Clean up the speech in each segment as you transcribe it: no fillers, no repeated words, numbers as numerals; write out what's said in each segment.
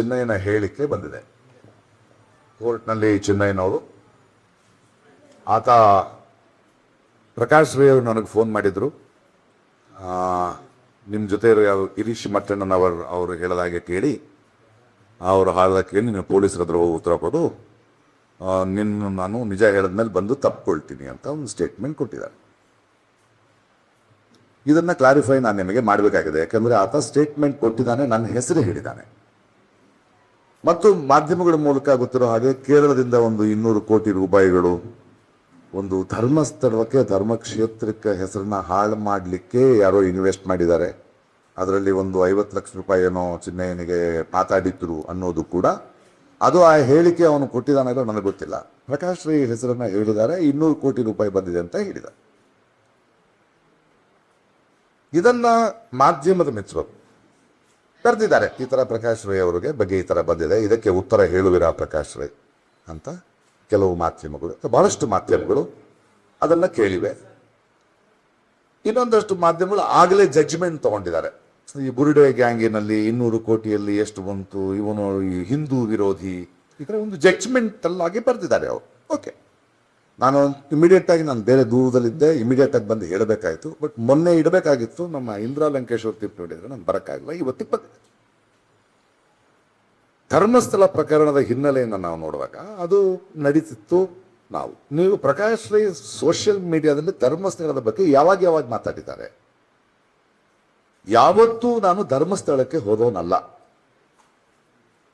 ಚಿನ್ನಯ್ಯನ ಹೇಳಿಕೆ ಬಂದಿದೆ ಕೋರ್ಟ್ನಲ್ಲಿ. ಚಿನ್ನಯ್ಯನವರು ಆತ ಪ್ರಕಾಶ್ ರೈ ಅವರು ನನಗೆ ಫೋನ್ ಮಾಡಿದ್ರು. ನಿಮ್ಮ ಜೊತೆ ಗಿರೀಶ್ ಮಟ್ಟಣ್ಣನವರು ಅವರು ಹೇಳಿದ ಹಾಗೆ ಕೇಳಿ ಅವರು ಹಾಳದ ಕೇಳಿ ನೀನು ಪೊಲೀಸರ ಹತ್ರ ಉತ್ತರ ಕೊಡು, ನಾನು ನಿಜ ಹೇಳಿದ್ಮೇಲೆ ಬಂದು ತಪ್ಪಿಕೊಳ್ತೀನಿ ಅಂತ ಒಂದು ಸ್ಟೇಟ್ಮೆಂಟ್ ಕೊಟ್ಟಿದ್ದಾರೆ. ಇದನ್ನ ಕ್ಲಾರಿಫೈ ನಾನು ನಿಮಗೆ ಮಾಡಬೇಕಾಗಿದೆ. ಯಾಕಂದ್ರೆ ಆತ ಸ್ಟೇಟ್ಮೆಂಟ್ ಕೊಟ್ಟಿದ್ದಾನೆ, ನನ್ನ ಹೆಸರು ಹೇಳಿದ್ದಾನೆ ಮತ್ತು ಮಾಧ್ಯಮಗಳ ಮೂಲಕ ಗೊತ್ತಿರೋ ಹಾಗೆ ಕೇರಳದಿಂದ ಒಂದು 200 ಕೋಟಿ ರೂಪಾಯಿಗಳು ಒಂದು ಧರ್ಮಸ್ಥಳಕ್ಕೆ ಧರ್ಮಕ್ಷೇತ್ರಕ್ಕೆ ಹೆಸರನ್ನ ಹಾಳು ಮಾಡಲಿಕ್ಕೆ ಯಾರೋ ಇನ್ವೆಸ್ಟ್ ಮಾಡಿದ್ದಾರೆ. ಅದರಲ್ಲಿ ಒಂದು 50 ಲಕ್ಷ ರೂಪಾಯಿ ಏನೋ ಚಿನ್ನಯ್ಯನಿಗೆ ಮಾತಾಡಿದ್ರು ಅನ್ನೋದು ಕೂಡ ಅದು ಆ ಹೇಳಿಕೆ ಅವನು ಕೊಟ್ಟಿದ್ದಾನೆ ನನಗೆ ಗೊತ್ತಿಲ್ಲ. ಪ್ರಕಾಶ್ ರೈ ಹೆಸರನ್ನ ಹೇಳಿದ್ದಾರೆ, 200 ಕೋಟಿ ರೂಪಾಯಿ ಬಂದಿದೆ ಅಂತ ಹೇಳಿದ್ದಾರೆ. ಇದನ್ನ ಮಾಧ್ಯಮದ ಮಿತ್ರರು ಕರೆದಿದ್ದಾರೆ. ಈ ತರ ಪ್ರಕಾಶ್ ರೈ ಅವರಿಗೆ ಬಗ್ಗೆ ಈ ತರ ಬಂದಿದೆ, ಇದಕ್ಕೆ ಉತ್ತರ ಹೇಳುವಿರಾ ಪ್ರಕಾಶ್ ರೈ ಅಂತ ಕೆಲವು ಮಾಧ್ಯಮಗಳು, ಬಹಳಷ್ಟು ಮಾಧ್ಯಮಗಳು ಅದನ್ನ ಕೇಳಿವೆ. ಇನ್ನೊಂದಷ್ಟು ಮಾಧ್ಯಮಗಳು ಆಗಲೇ ಜಡ್ಜ್ಮೆಂಟ್ ತಗೊಂಡಿದ್ದಾರೆ. ಈ ಬುರುಡೆ ಗ್ಯಾಂಗಿನಲ್ಲಿ 200 ಕೋಟಿಯಲ್ಲಿ ಎಷ್ಟು ಬಂತು, ಇವನು ಹಿಂದೂ ವಿರೋಧಿ, ಈ ತರ ಒಂದು ಜಡ್ಜ್ಮೆಂಟ್ ಅಲ್ಲಾಗಿ ಬರೆದಿದ್ದಾರೆ ಅವರು. ಓಕೆ, ನಾನು ಇಮಿಡಿಯೇಟ್ ಆಗಿ ನಾನು ಬೇರೆ ದೂರದಲ್ಲಿದ್ದೆ, ಇಮಿಡಿಯೇಟ್ ಆಗಿ ಬಂದು ಹೇಳಬೇಕಾಯ್ತು. ಬಟ್ ಮೊನ್ನೆ ಇಡಬೇಕಾಗಿತ್ತು, ನಮ್ಮ ಇಂದಿರಾ ಲಂಕೇಶ್ವರ್ ತೀರ್ಪು ನೋಡಿದ್ರೆ ನಾನು ಬರೋಕ್ಕಾಗಲ್ಲ. ಇವತ್ತಿಗೆ ಬಂದಿದೆ. ಧರ್ಮಸ್ಥಳ ಪ್ರಕರಣದ ಹಿನ್ನೆಲೆಯನ್ನು ನಾವು ನೋಡುವಾಗ ಅದು ನಡೀತಿತ್ತು. ನೀವು ಪ್ರಕಾಶ್ ರೈ ಸೋಷಿಯಲ್ ಮೀಡಿಯಾದಲ್ಲಿ ಧರ್ಮಸ್ಥಳದ ಬಗ್ಗೆ ಯಾವಾಗ ಮಾತಾಡಿದ್ದಾರೆ? ಯಾವತ್ತೂ ನಾನು ಧರ್ಮಸ್ಥಳಕ್ಕೆ ಹೋದವನಲ್ಲ.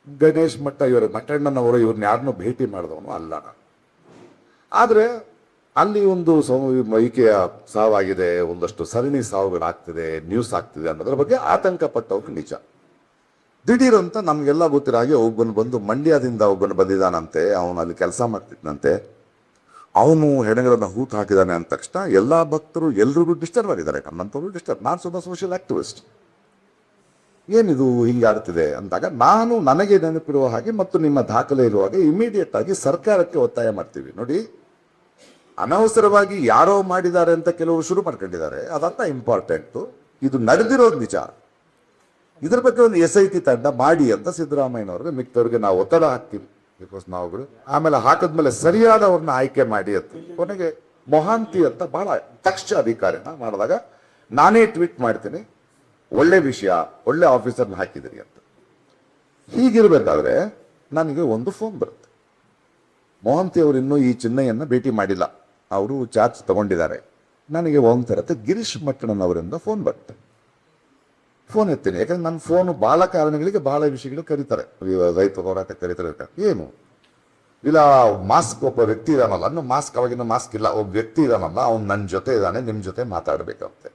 ಗಣೇಶ್ ಮಠ ಮಠಣ್ಣನವರು ಇವ್ರನ್ನ ಯಾರನ್ನೂ ಭೇಟಿ ಮಾಡಿದವನು ಅಲ್ಲ. ಆದರೆ ಅಲ್ಲಿ ಒಂದು ವೈಕೆಯ ಸಾವಾಗಿದೆ, ಒಂದಷ್ಟು ಸರಣಿ ಸಾವುಗಳಾಗ್ತಿದೆ, ನ್ಯೂಸ್ ಆಗ್ತಿದೆ ಅನ್ನೋದ್ರ ಬಗ್ಗೆ ಆತಂಕ ಪಟ್ಟವ್ರು ನಿಜ. ದಿಢೀರಂತ ನಮಗೆಲ್ಲ ಗೊತ್ತಿರೋ ಹಾಗೆ ಒಬ್ಬನು ಬಂದು ಮಂಡ್ಯದಿಂದ ಒಬ್ಬನು ಬಂದಿದ್ದಾನಂತೆ, ಅವನು ಅಲ್ಲಿ ಕೆಲಸ ಮಾಡ್ತಿದ್ದಂತೆ, ಅವನು ಹೆಣಗಳನ್ನು ಹೂತು ಹಾಕಿದ್ದಾನೆ ಅಂದ ತಕ್ಷಣ ಎಲ್ಲ ಭಕ್ತರು ಎಲ್ರಿಗೂ ಡಿಸ್ಟರ್ಬ್ ಆಗಿದ್ದಾರೆ. ನನ್ನಂಥವ್ರು ಡಿಸ್ಟರ್ಬ್. ನಾನು ಸ್ವಲ್ಪ ಸೋಷಿಯಲ್ ಆಕ್ಟಿವಿಸ್ಟ್, ಏನಿದು ಹಿಂಗೆ ಆಡ್ತಿದೆ ಅಂದಾಗ ನನಗೆ ನೆನಪಿರುವ ಹಾಗೆ ಮತ್ತು ನಿಮ್ಮ ದಾಖಲೆ ಇರುವ ಹಾಗೆ ಇಮಿಡಿಯೇಟ್ ಆಗಿ ಸರ್ಕಾರಕ್ಕೆ ಒತ್ತಾಯ ಮಾಡ್ತೀವಿ. ನೋಡಿ, ಅನವಸರವಾಗಿ ಯಾರೋ ಮಾಡಿದ್ದಾರೆ ಅಂತ ಕೆಲವರು ಶುರು ಮಾಡ್ಕೊಂಡಿದ್ದಾರೆ, ಅದನ್ನ ಇಂಪಾರ್ಟೆಂಟು. ಇದು ನಡೆದಿರೋದು ನಿಜ. ಇದ್ರ ಬಗ್ಗೆ ಒಂದು SIT ತಂಡ ಮಾಡಿ ಅಂತ ಸಿದ್ದರಾಮಯ್ಯನವ್ರಿಗೆ ಮಿಕ್ಕವ್ರಿಗೆ ನಾವು ಒತ್ತಡ ಹಾಕ್ತೀವಿ. ಬಿಕಾಸ್ ನಾವುಗಳು ಆಮೇಲೆ ಹಾಕಿದ್ಮೇಲೆ ಸರಿಯಾದವ್ರನ್ನ ಆಯ್ಕೆ ಮಾಡಿ ಅಂತ ಕೊನೆಗೆ ಮೊಹಾಂತಿ ಅಂತ ಬಹಳ ದಕ್ಷ ಅಧಿಕಾರಿನ ಮಾಡಿದಾಗ ನಾನೇ ಟ್ವೀಟ್ ಮಾಡ್ತೀನಿ, ಒಳ್ಳೆ ವಿಷಯ, ಒಳ್ಳೆ ಆಫೀಸರ್ನ ಹಾಕಿದಿರಿ ಅಂತ. ಹೀಗಿರ್ಬೇಕಾದ್ರೆ ನನಗೆ ಒಂದು ಫೋನ್ ಬರುತ್ತೆ. ಮೊಹಾಂತಿ ಅವರು ಇನ್ನೂ ಈ ಚಿನ್ನಯ್ಯನ್ನ ಭೇಟಿ ಮಾಡಿಲ್ಲ, ಅವರು ಚಾರ್ಜ್ ತಗೊಂಡಿದ್ದಾರೆ. ನನಗೆ ಒಂಥರತ್ತೆ ಗಿರೀಶ್ ಮಟ್ಟಣ್ಣನವರಿಂದ ಫೋನ್ ಬರುತ್ತೆ. ಫೋನ್ ಎತ್ತೀನಿ, ಯಾಕಂದ್ರೆ ನನ್ನ ಫೋನು ಬಹಳ ಕಾರಣಗಳಿಗೆ ಬಹಳ ವಿಷಯಗಳು ಕರೀತಾರೆ. ರೈತ ಹೋರಾಟ ಕರೀತಾರೆ. ಏನು ಇಲ್ಲ, ಮಾಸ್ಕ್ ಒಬ್ಬ ವ್ಯಕ್ತಿ ಇದಾನಲ್ಲ, ಅನ್ನೋ ಮಾಸ್ಕ್, ಅವಾಗಿನ ಮಾಸ್ಕ್ ಇಲ್ಲ, ಒಬ್ಬ ವ್ಯಕ್ತಿ ಇದಾನಲ್ಲ, ಅವ್ನು ನನ್ನ ಜೊತೆ ಇದ್ದಾನೆ, ನಿಮ್ಮ ಜೊತೆ ಮಾತಾಡ್ಬೇಕಂತೆ.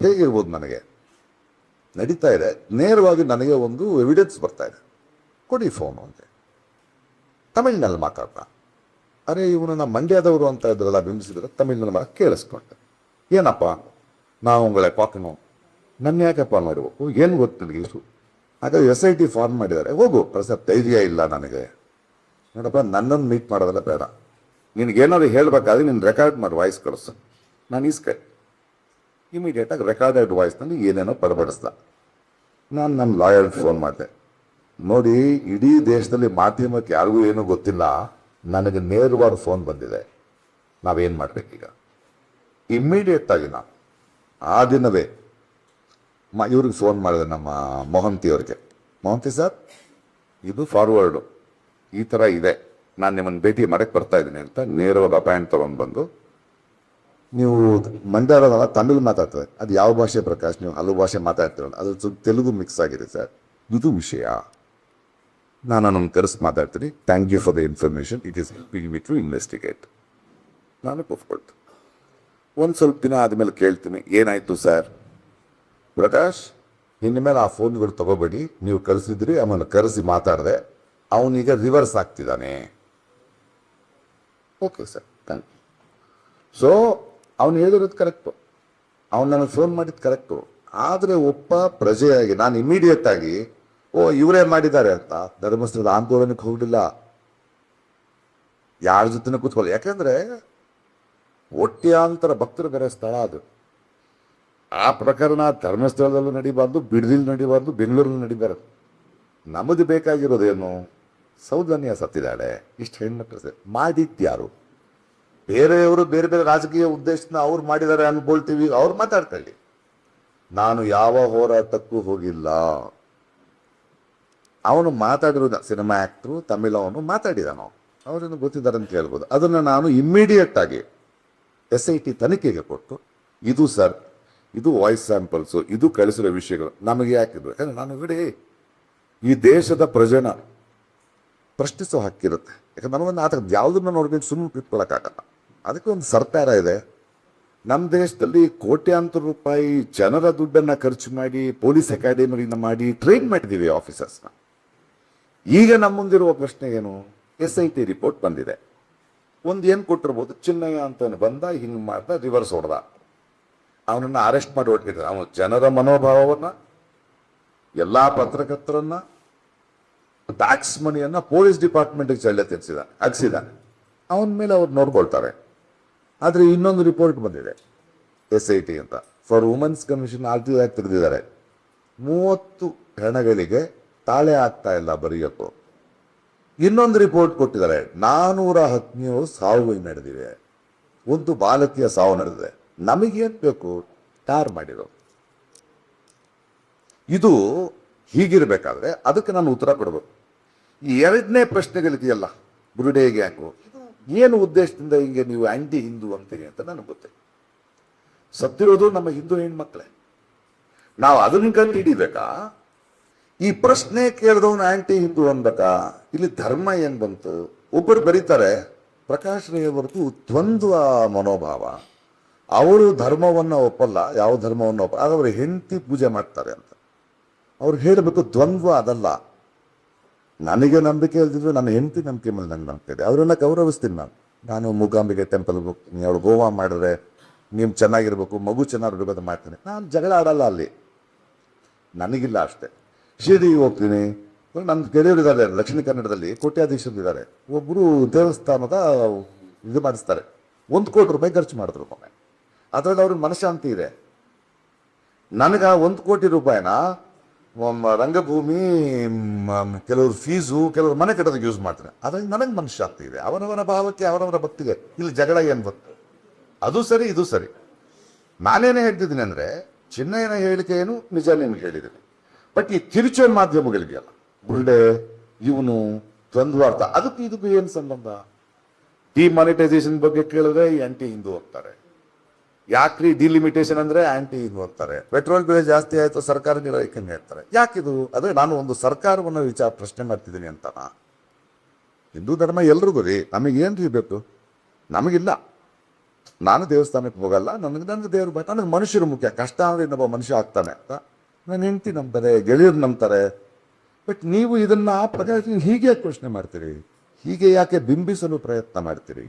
ಹೇಗಿರ್ಬೋದು? ನನಗೆ ನಡೀತಾ ಇದೆ. ನೇರವಾಗಿ ನನಗೆ ಒಂದು ಎವಿಡೆನ್ಸ್ ಬರ್ತಾ ಇದೆ, ಕೊಡಿ ಫೋನು ಅಂತೆ. ತಮಿಳ್ನಲ್ಲಿ ಮಾತಾಡ್ದ. ಅರೆ, ಇವನು ನಮ್ಮ ಮಂಡ್ಯದವರು ಅಂತ ಇದ್ರಲ್ಲ ಬಿಂಬಿಸಿದ್ರೆ ತಮಿಳ್ನಲ್ಲಿ ಕೇಳಿಸ್ಕೊಂಡೆ. ಏನಪ್ಪ, ನಾವು ಉಂಗಳೇ ಪಾಕನು, ನನ್ನ ಯಾಕಪ್ಪ ಮಾಡಿರ್ಬೇಕು, ಏನು ಗೊತ್ತು ನನಗೆ ಇಷ್ಟು. ಹಾಗಾಗಿ SIT ಫಾರ್ಮ್ ಮಾಡಿದ್ದಾರೆ. ಹೋಗು ಪ್ರಸಾದ್, ಧೈರ್ಯ ಇಲ್ಲ ನನಗೆ. ನೋಡಪ್ಪ, ನನ್ನನ್ನು ಮೀಟ್ ಮಾಡೋದಲ್ಲ ಬೇಡ. ನಿನಗೇನಾದ್ರು ಹೇಳ್ಬೇಕಾದ್ರೆ ನೀನು ರೆಕಾರ್ಡ್ ಮಾಡಿ ವಾಯ್ಸ್ ಕಳಿಸು, ನಾನು ಇಸ್ಕೈ. ಇಮಿಡಿಯೇಟಾಗಿ ರೆಕಾರ್ಡೆಡ್ ವಾಯ್ಸ್ನಲ್ಲಿ ಏನೇನೋ ಪರಬಡಿಸ್ದ. ನಾನು ನನ್ನ ಲಾಯರ್ಗೆ ಫೋನ್ ಮಾಡಿದೆ. ನೋಡಿ, ಇಡೀ ದೇಶದಲ್ಲಿ ಮಾಧ್ಯಮಕ್ಕೆ ಯಾರಿಗೂ ಏನೂ ಗೊತ್ತಿಲ್ಲ, ನನಗೆ ನೇರವಾದ ಫೋನ್ ಬಂದಿದೆ, ನಾವೇನು ಮಾಡಬೇಕೀಗ? ಇಮ್ಮಿಡಿಯೇಟ್ ಆಗಿ ನಾನು ಆ ದಿನವೇ ಇವ್ರಿಗೆ ಫೋನ್ ಮಾಡಿದೆ, ನಮ್ಮ ಮೊಹಂತಿ ಅವ್ರಿಗೆ. ಮೊಹಂತಿ ಸರ್, ಇದು ಫಾರ್ವರ್ಡು ಈ ಥರ ಇದೆ, ನಾನು ನಿಮ್ಮನ್ನು ಭೇಟಿ ಮಾಡಕ್ಕೆ ಬರ್ತಾ ಇದ್ದೀನಿ ಅಂತ ನೇರವಾದ ಅಪಾಯಿಂಟ್ ತೊಗೊಂಡು ಬಂದು, ನೀವು ಮಂಡ್ಯದಲ್ಲ ತಮಿಳು ಮಾತಾಡ್ತಾರೆ, ಅದು ಯಾವ ಭಾಷೆ ಪ್ರಕಾಶ್? ನೀವು ಹಲವು ಭಾಷೆ ಮಾತಾಡ್ತೀರಲ್ಲ, ಅದು ತೆಲುಗು ಮಿಕ್ಸ್ ಆಗಿದೆ ಸರ್, ಇದು ವಿಷಯ, ನಾನು ನಮ್ಮ ಕರೆಸಿ ಮಾತಾಡ್ತೀನಿ, thank you for the information, it is helping me to investigate. ನಾನು ಒಪ್ಕೊಳ್ತು. ಒಂದು ಸ್ವಲ್ಪ ದಿನ ಆದಮೇಲೆ ಕೇಳ್ತೀನಿ, ಏನಾಯಿತು ಸರ್? ಪ್ರಕಾಶ್, ಇನ್ನು ಮೇಲೆ ಆ ಫೋನ್ಗಳು ತಗೋಬೇಡಿ, ನೀವು ಕರೆಸಿದ್ರಿ, ಆಮೇಲೆ ಕರೆಸಿ ಮಾತಾಡಿದೆ, ಅವನೀಗ ರಿವರ್ಸ್ ಆಗ್ತಿದ್ದಾನೆ. Okay sir, thank you. So ಅವನು ಹೇಳಿರೋದು ಕರೆಕ್ಟು, ಅವನು ನನಗೆ ಫೋನ್ ಮಾಡಿದ್ದು ಕರೆಕ್ಟು. ಆದರೆ ಒಬ್ಬ ಪ್ರಜೆಯಾಗಿ ನಾನು ಇಮಿಡಿಯೇಟ್ ಆಗಿ ಇವರೇ ಮಾಡಿದ್ದಾರೆ ಅಂತ ಧರ್ಮಸ್ಥಳದ ಆಂದೋಲನಕ್ಕೆ ಹೋಗಲಿಲ್ಲ, ಯಾರ ಜೊತೆ ಕೂತ್ಕೊಳ್ಳಿ. ಯಾಕೆಂದ್ರೆ ಒಟ್ಯಾಂತರ ಭಕ್ತರು ಬೇರೆ ಸ್ಥಳ ಅದು. ಆ ಪ್ರಕರಣ ಧರ್ಮಸ್ಥಳದಲ್ಲೂ ನಡಿಬಾರ್ದು, ಬಿಡದಿಲ್ ನಡಿಬಾರ್ದು, ಬೆಂಗಳೂರಲ್ಲಿ ನಡಿಬಾರ್ದು. ನಮ್ಮದು ಬೇಕಾಗಿರೋದೇನು? ಸೌಜನ್ಯ ಸತ್ತಿದ್ದಾಳೆ, ಇಷ್ಟು ಹೆಣ್ಮಕ್ಳು ಮಾಡಿದ್ಯಾರು? ಬೇರೆಯವರು ಬೇರೆ ಬೇರೆ ರಾಜಕೀಯ ಉದ್ದೇಶನ ಅವ್ರು ಮಾಡಿದ್ದಾರೆ ಅನ್ಕೊಳ್ತೀವಿ, ಅವ್ರು ಮಾತಾಡ್ಕೊಳ್ಳಿ. ನಾನು ಯಾವ ಹೋರಾಟಕ್ಕೂ ಹೋಗಿಲ್ಲ. ಅವನು ಮಾತಾಡಿರೋದ ಸಿನಿಮಾ ಆಕ್ಟ್ರು, ತಮಿಳು ಅವನು ಮಾತಾಡಿದಾನು, ಅವರನ್ನು ಗೊತ್ತಿದ್ದಾರೆ ಅಂತ ಹೇಳ್ಬೋದು. ಅದನ್ನು ನಾನು ಇಮ್ಮಿಡಿಯೇಟ್ ಆಗಿ SIT ತನಿಖೆಗೆ ಕೊಟ್ಟು, ಇದು ಸರ್, ಇದು ವಾಯ್ಸ್ ಸ್ಯಾಂಪಲ್ಸು, ಇದು ಕಳಿಸಿರೋ ವಿಷಯಗಳು ನಮಗೆ ಯಾಕಿದ್ರು? ಯಾಕಂದ್ರೆ ನಾನು ನೋಡಿ ಈ ದೇಶದ ಪ್ರಜೆನ ಪ್ರಶ್ನಿಸೋ ಹಕ್ಕಿರುತ್ತೆ. ಯಾಕಂದ್ರೆ ನನಗೊಂದು ಆತ ಯಾವುದನ್ನ ನೋಡ್ಬೇಕು ಸುಮ್ಮನೆ ಕಿತ್ಕೊಳ್ಳೋಕ್ಕಾಗಲ್ಲ. ಅದಕ್ಕೆ ಒಂದು ಸರ್ಕಾರ ಇದೆ. ನಮ್ಮ ದೇಶದಲ್ಲಿ ಕೋಟ್ಯಾಂತರ ರೂಪಾಯಿ ಜನರ ದುಡ್ಡನ್ನು ಖರ್ಚು ಮಾಡಿ ಪೊಲೀಸ್ ಅಕಾಡೆಮಿನ ಮಾಡಿ ಟ್ರೈನ್ ಮಾಡಿದ್ದೀವಿ ಆಫೀಸರ್ಸ್ನ. ಈಗ ನಮ್ಮ ಮುಂದಿರುವ ಪ್ರಶ್ನೆ ಏನು? SIT ರಿಪೋರ್ಟ್ ಬಂದಿದೆ. ಒಂದು ಏನು ಕೊಟ್ಟಿರ್ಬೋದು, ಚಿನ್ನಯ್ಯ ಅಂತ ಬಂದ, ಹಿಂಗೆ ಮಾಡ್ದ, ರಿವರ್ಸ್ ಹೊಡೆದ, ಅವನನ್ನು ಅರೆಸ್ಟ್ ಮಾಡಿ ಹೊಟ್ಟಿದ್ದಾರೆ. ಅವನು ಜನರ ಮನೋಭಾವವನ್ನು, ಎಲ್ಲ ಪತ್ರಕರ್ತರನ್ನ, ಟ್ಯಾಕ್ಸ್ ಮನಿಯನ್ನ ಪೊಲೀಸ್ ಡಿಪಾರ್ಟ್ಮೆಂಟ್ಗೆ ಚಳ್ಳೆ ಅಗ್ಸಿದ್ದಾನೆ. ಅವನ ಮೇಲೆ ಅವ್ರು ನೋಡ್ಕೊಳ್ತಾರೆ. ಆದರೆ ಇನ್ನೊಂದು ರಿಪೋರ್ಟ್ ಬಂದಿದೆ SIT ಅಂತ, ಫಾರ್ ವುಮೆನ್ಸ್ ಕಮಿಷನ್ RTO ಆಗಿ ತೆಗೆದಿದ್ದಾರೆ. 30 ಹೆಣಗಳಿಗೆ ತಾಳೆ ಆಗ್ತಾ ಇಲ್ಲ ಬರೆಯೋಕ್ಕೂ. ಇನ್ನೊಂದು ರಿಪೋರ್ಟ್ ಕೊಟ್ಟಿದ್ದಾರೆ, 417 ಸಾವು ನಡೆದಿವೆ, ಒಂದು ಬಾಲಕಿಯ ಸಾವು ನಡೆದಿದೆ. ನಮಗೇನು ಬೇಕು? ಯಾರು ಮಾಡಿರೋ? ಇದು ಹೀಗಿರಬೇಕಾದ್ರೆ ಅದಕ್ಕೆ ನಾನು ಉತ್ತರ ಕೊಡಬೇಕು. ಈ ಎರಡನೇ ಪ್ರಶ್ನೆಗಳಿದೆಯಲ್ಲ, ಬುರುಡೆ ಗ್ಯಾಂಗು, ಏನು ಉದ್ದೇಶದಿಂದ ಹಿಂಗೆ ನೀವು ಆಂಟಿ ಹಿಂದೂ ಅಂತೀರಿ ಅಂತ ನನಗೆ ಗೊತ್ತಿಲ್ಲ. ಸತ್ತಿರೋದು ನಮ್ಮ ಹಿಂದೂ ಹೆಣ್ಮಕ್ಳೇ. ನಾವು ಅದನ್ನ ಕಂಡು ಹಿಡಿಬೇಕಾ? ಈ ಪ್ರಶ್ನೆ ಕೇಳಿದವನು ಆಂಟಿ ಹಿಂದೂ ಅನ್ಬೇಕಾ? ಇಲ್ಲಿ ಧರ್ಮ ಏನ್ ಬಂತು? ಒಬ್ಬರು ಬರೀತಾರೆ, ಪ್ರಕಾಶ್ ರೈ ಅವರದ್ದು ದ್ವಂದ್ವ ಮನೋಭಾವ, ಅವರು ಧರ್ಮವನ್ನು ಒಪ್ಪಲ್ಲ, ಯಾವ ಧರ್ಮವನ್ನು ಒಪ್ಪಲ್ಲ, ಆಗ ಅವರು ಹೆಂಡತಿ ಪೂಜೆ ಮಾಡ್ತಾರೆ ಅಂತ. ಅವ್ರು ಹೇಳಬೇಕು ದ್ವಂದ್ವ ಅದಲ್ಲ. ನನಗೆ ನಂಬಿಕೆ ಇಲ್ದಿದ್ರು ನನ್ನ ಹೆಂಡತಿ ನಂಬಿಕೆ ಮೇಲೆ ನಂಗೆ ನಂಬಿಕೆ ಇದೆ, ಅವರನ್ನ ಗೌರವಿಸ್ತೀನಿ. ನಾನು ಮೂಕಾಂಬಿಕೆ ಟೆಂಪಲ್ ಹೋಗ್ತೀನಿ, ಅವಳು ಗೋವಾ ಮಾಡಿದ್ರೆ ನೀವು ಚೆನ್ನಾಗಿರ್ಬೇಕು, ಮಗು ಚೆನ್ನಾಗಿರ್ಬೇಕು ಅಂತ ಮಾಡ್ತೀನಿ. ನಾನು ಜಗಳ ಆಡಲ್ಲ ಅಲ್ಲಿ, ನನಗಿಲ್ಲ ಅಷ್ಟೇ. ಶಿರಡಿಗೆ ಹೋಗ್ತೀನಿ, ನನ್ನ ಗೆಳೆಯರಿದ್ದಾರೆ ದಕ್ಷಿಣ ಕನ್ನಡದಲ್ಲಿ, ಕೋಟ್ಯಾಧೀಶರಿದ್ದಾರೆ. ಒಬ್ಬರು ದೇವಸ್ಥಾನದ ಇದು ಮಾಡಿಸ್ತಾರೆ, 1 ಕೋಟಿ ರೂಪಾಯಿ ಖರ್ಚು ಮಾಡಿದ್ರು ಮೊನ್ನೆ. ಅದರಲ್ಲಿ ಅವ್ರಿಗೆ ಮನಃಶಾಂತಿ ಇದೆ. ನನಗೆ 1 ಕೋಟಿ ರೂಪಾಯಿನ ರಂಗಭೂಮಿ, ಕೆಲವರು ಫೀಸು, ಕೆಲವರು ಮನೆ ಕಟ್ಟೋದಕ್ಕೆ ಯೂಸ್ ಮಾಡ್ತಾರೆ. ಅದ್ರಲ್ಲಿ ನನಗೆ ಮನಃಶಾಂತಿ ಇದೆ. ಅವರವರ ಭಾವಕ್ಕೆ, ಅವರವರ ಭಕ್ತಿಗೆ ಇಲ್ಲಿ ಜಗಳ ಏನು ಬಂತು? ಅದು ಸರಿ, ಇದು ಸರಿ. ನಾನೇನೇ ಹೇಳ್ತಿದ್ದೀನಿ ಅಂದರೆ, ಚಿನ್ನಯ್ಯನ ಹೇಳಿಕೆ ಏನು ನಿಜ ನಿಮ್ಗೆ ಹೇಳಿದ್ದೀನಿ. ಬಟ್ ಈ ತಿರುಚೋ ಮಾಧ್ಯಮಗಳಿದೆಯಲ್ಲ, ಬುಲ್ಡೆ, ಇವನು ದ್ವಂದ್ವಾರ್ಥ, ಅದಕ್ಕೂ ಇದಕ್ಕೂ ಏನು ಸಂಬಂಧ? ಡಿಮಾನಿಟೈಸೇಷನ್ ಬಗ್ಗೆ ಕೇಳಿದ್ರೆ ಆಂಟಿ ಹಿಂದೂ ಅಂತಾರೆ. ಯಾಕ್ರಿ ಡಿಲಿಮಿಟೇಷನ್ ಅಂದ್ರೆ ಆಂಟಿ ಹಿಂದೂ ಅಂತಾರೆ. ಪೆಟ್ರೋಲ್ ಬೆಲೆ ಜಾಸ್ತಿ ಆಯ್ತು, ಸರ್ಕಾರ ನಿರ್ವಹಿಕಂಗೆ ಹೇಳ್ತಾರೆ. ಯಾಕಿದು? ಅದೇ ನಾನು ಒಂದು ಸರ್ಕಾರವನ್ನು ಪ್ರಶ್ನೆ ಮಾಡ್ತಿದ್ದೀನಿ ಅಂತಾನ? ಹಿಂದೂ ಧರ್ಮ ಎಲ್ರಿಗೂ ರೀ, ನಮಗೇನ್ರಿ ಬೇಕು? ನಮಗಿಲ್ಲ. ನಾನು ದೇವಸ್ಥಾನಕ್ಕೆ ಹೋಗಲ್ಲ, ನನಗೆ ದೇವ್ರು ಬೇಕು. ನನಗೆ ಮನುಷ್ಯರು ಮುಖ್ಯ. ಕಷ್ಟ ಅಂದ್ರೆ ಇನ್ನೊಬ್ಬ ಮನುಷ್ಯ ಆಗ್ತಾನೆ ಅಂತ ನನ್ನ ಹೆಂಡತಿ ನಂಬ್ತಾರೆ, ಗೆಳೆಯರು ನಂಬ್ತಾರೆ. ಬಟ್ ನೀವು ಇದನ್ನ ಹೀಗೆ ಪ್ರಶ್ನೆ ಮಾಡ್ತೀರಿ? ಹೀಗೆ ಯಾಕೆ ಬಿಂಬಿಸಲು ಪ್ರಯತ್ನ ಮಾಡ್ತೀರಿ?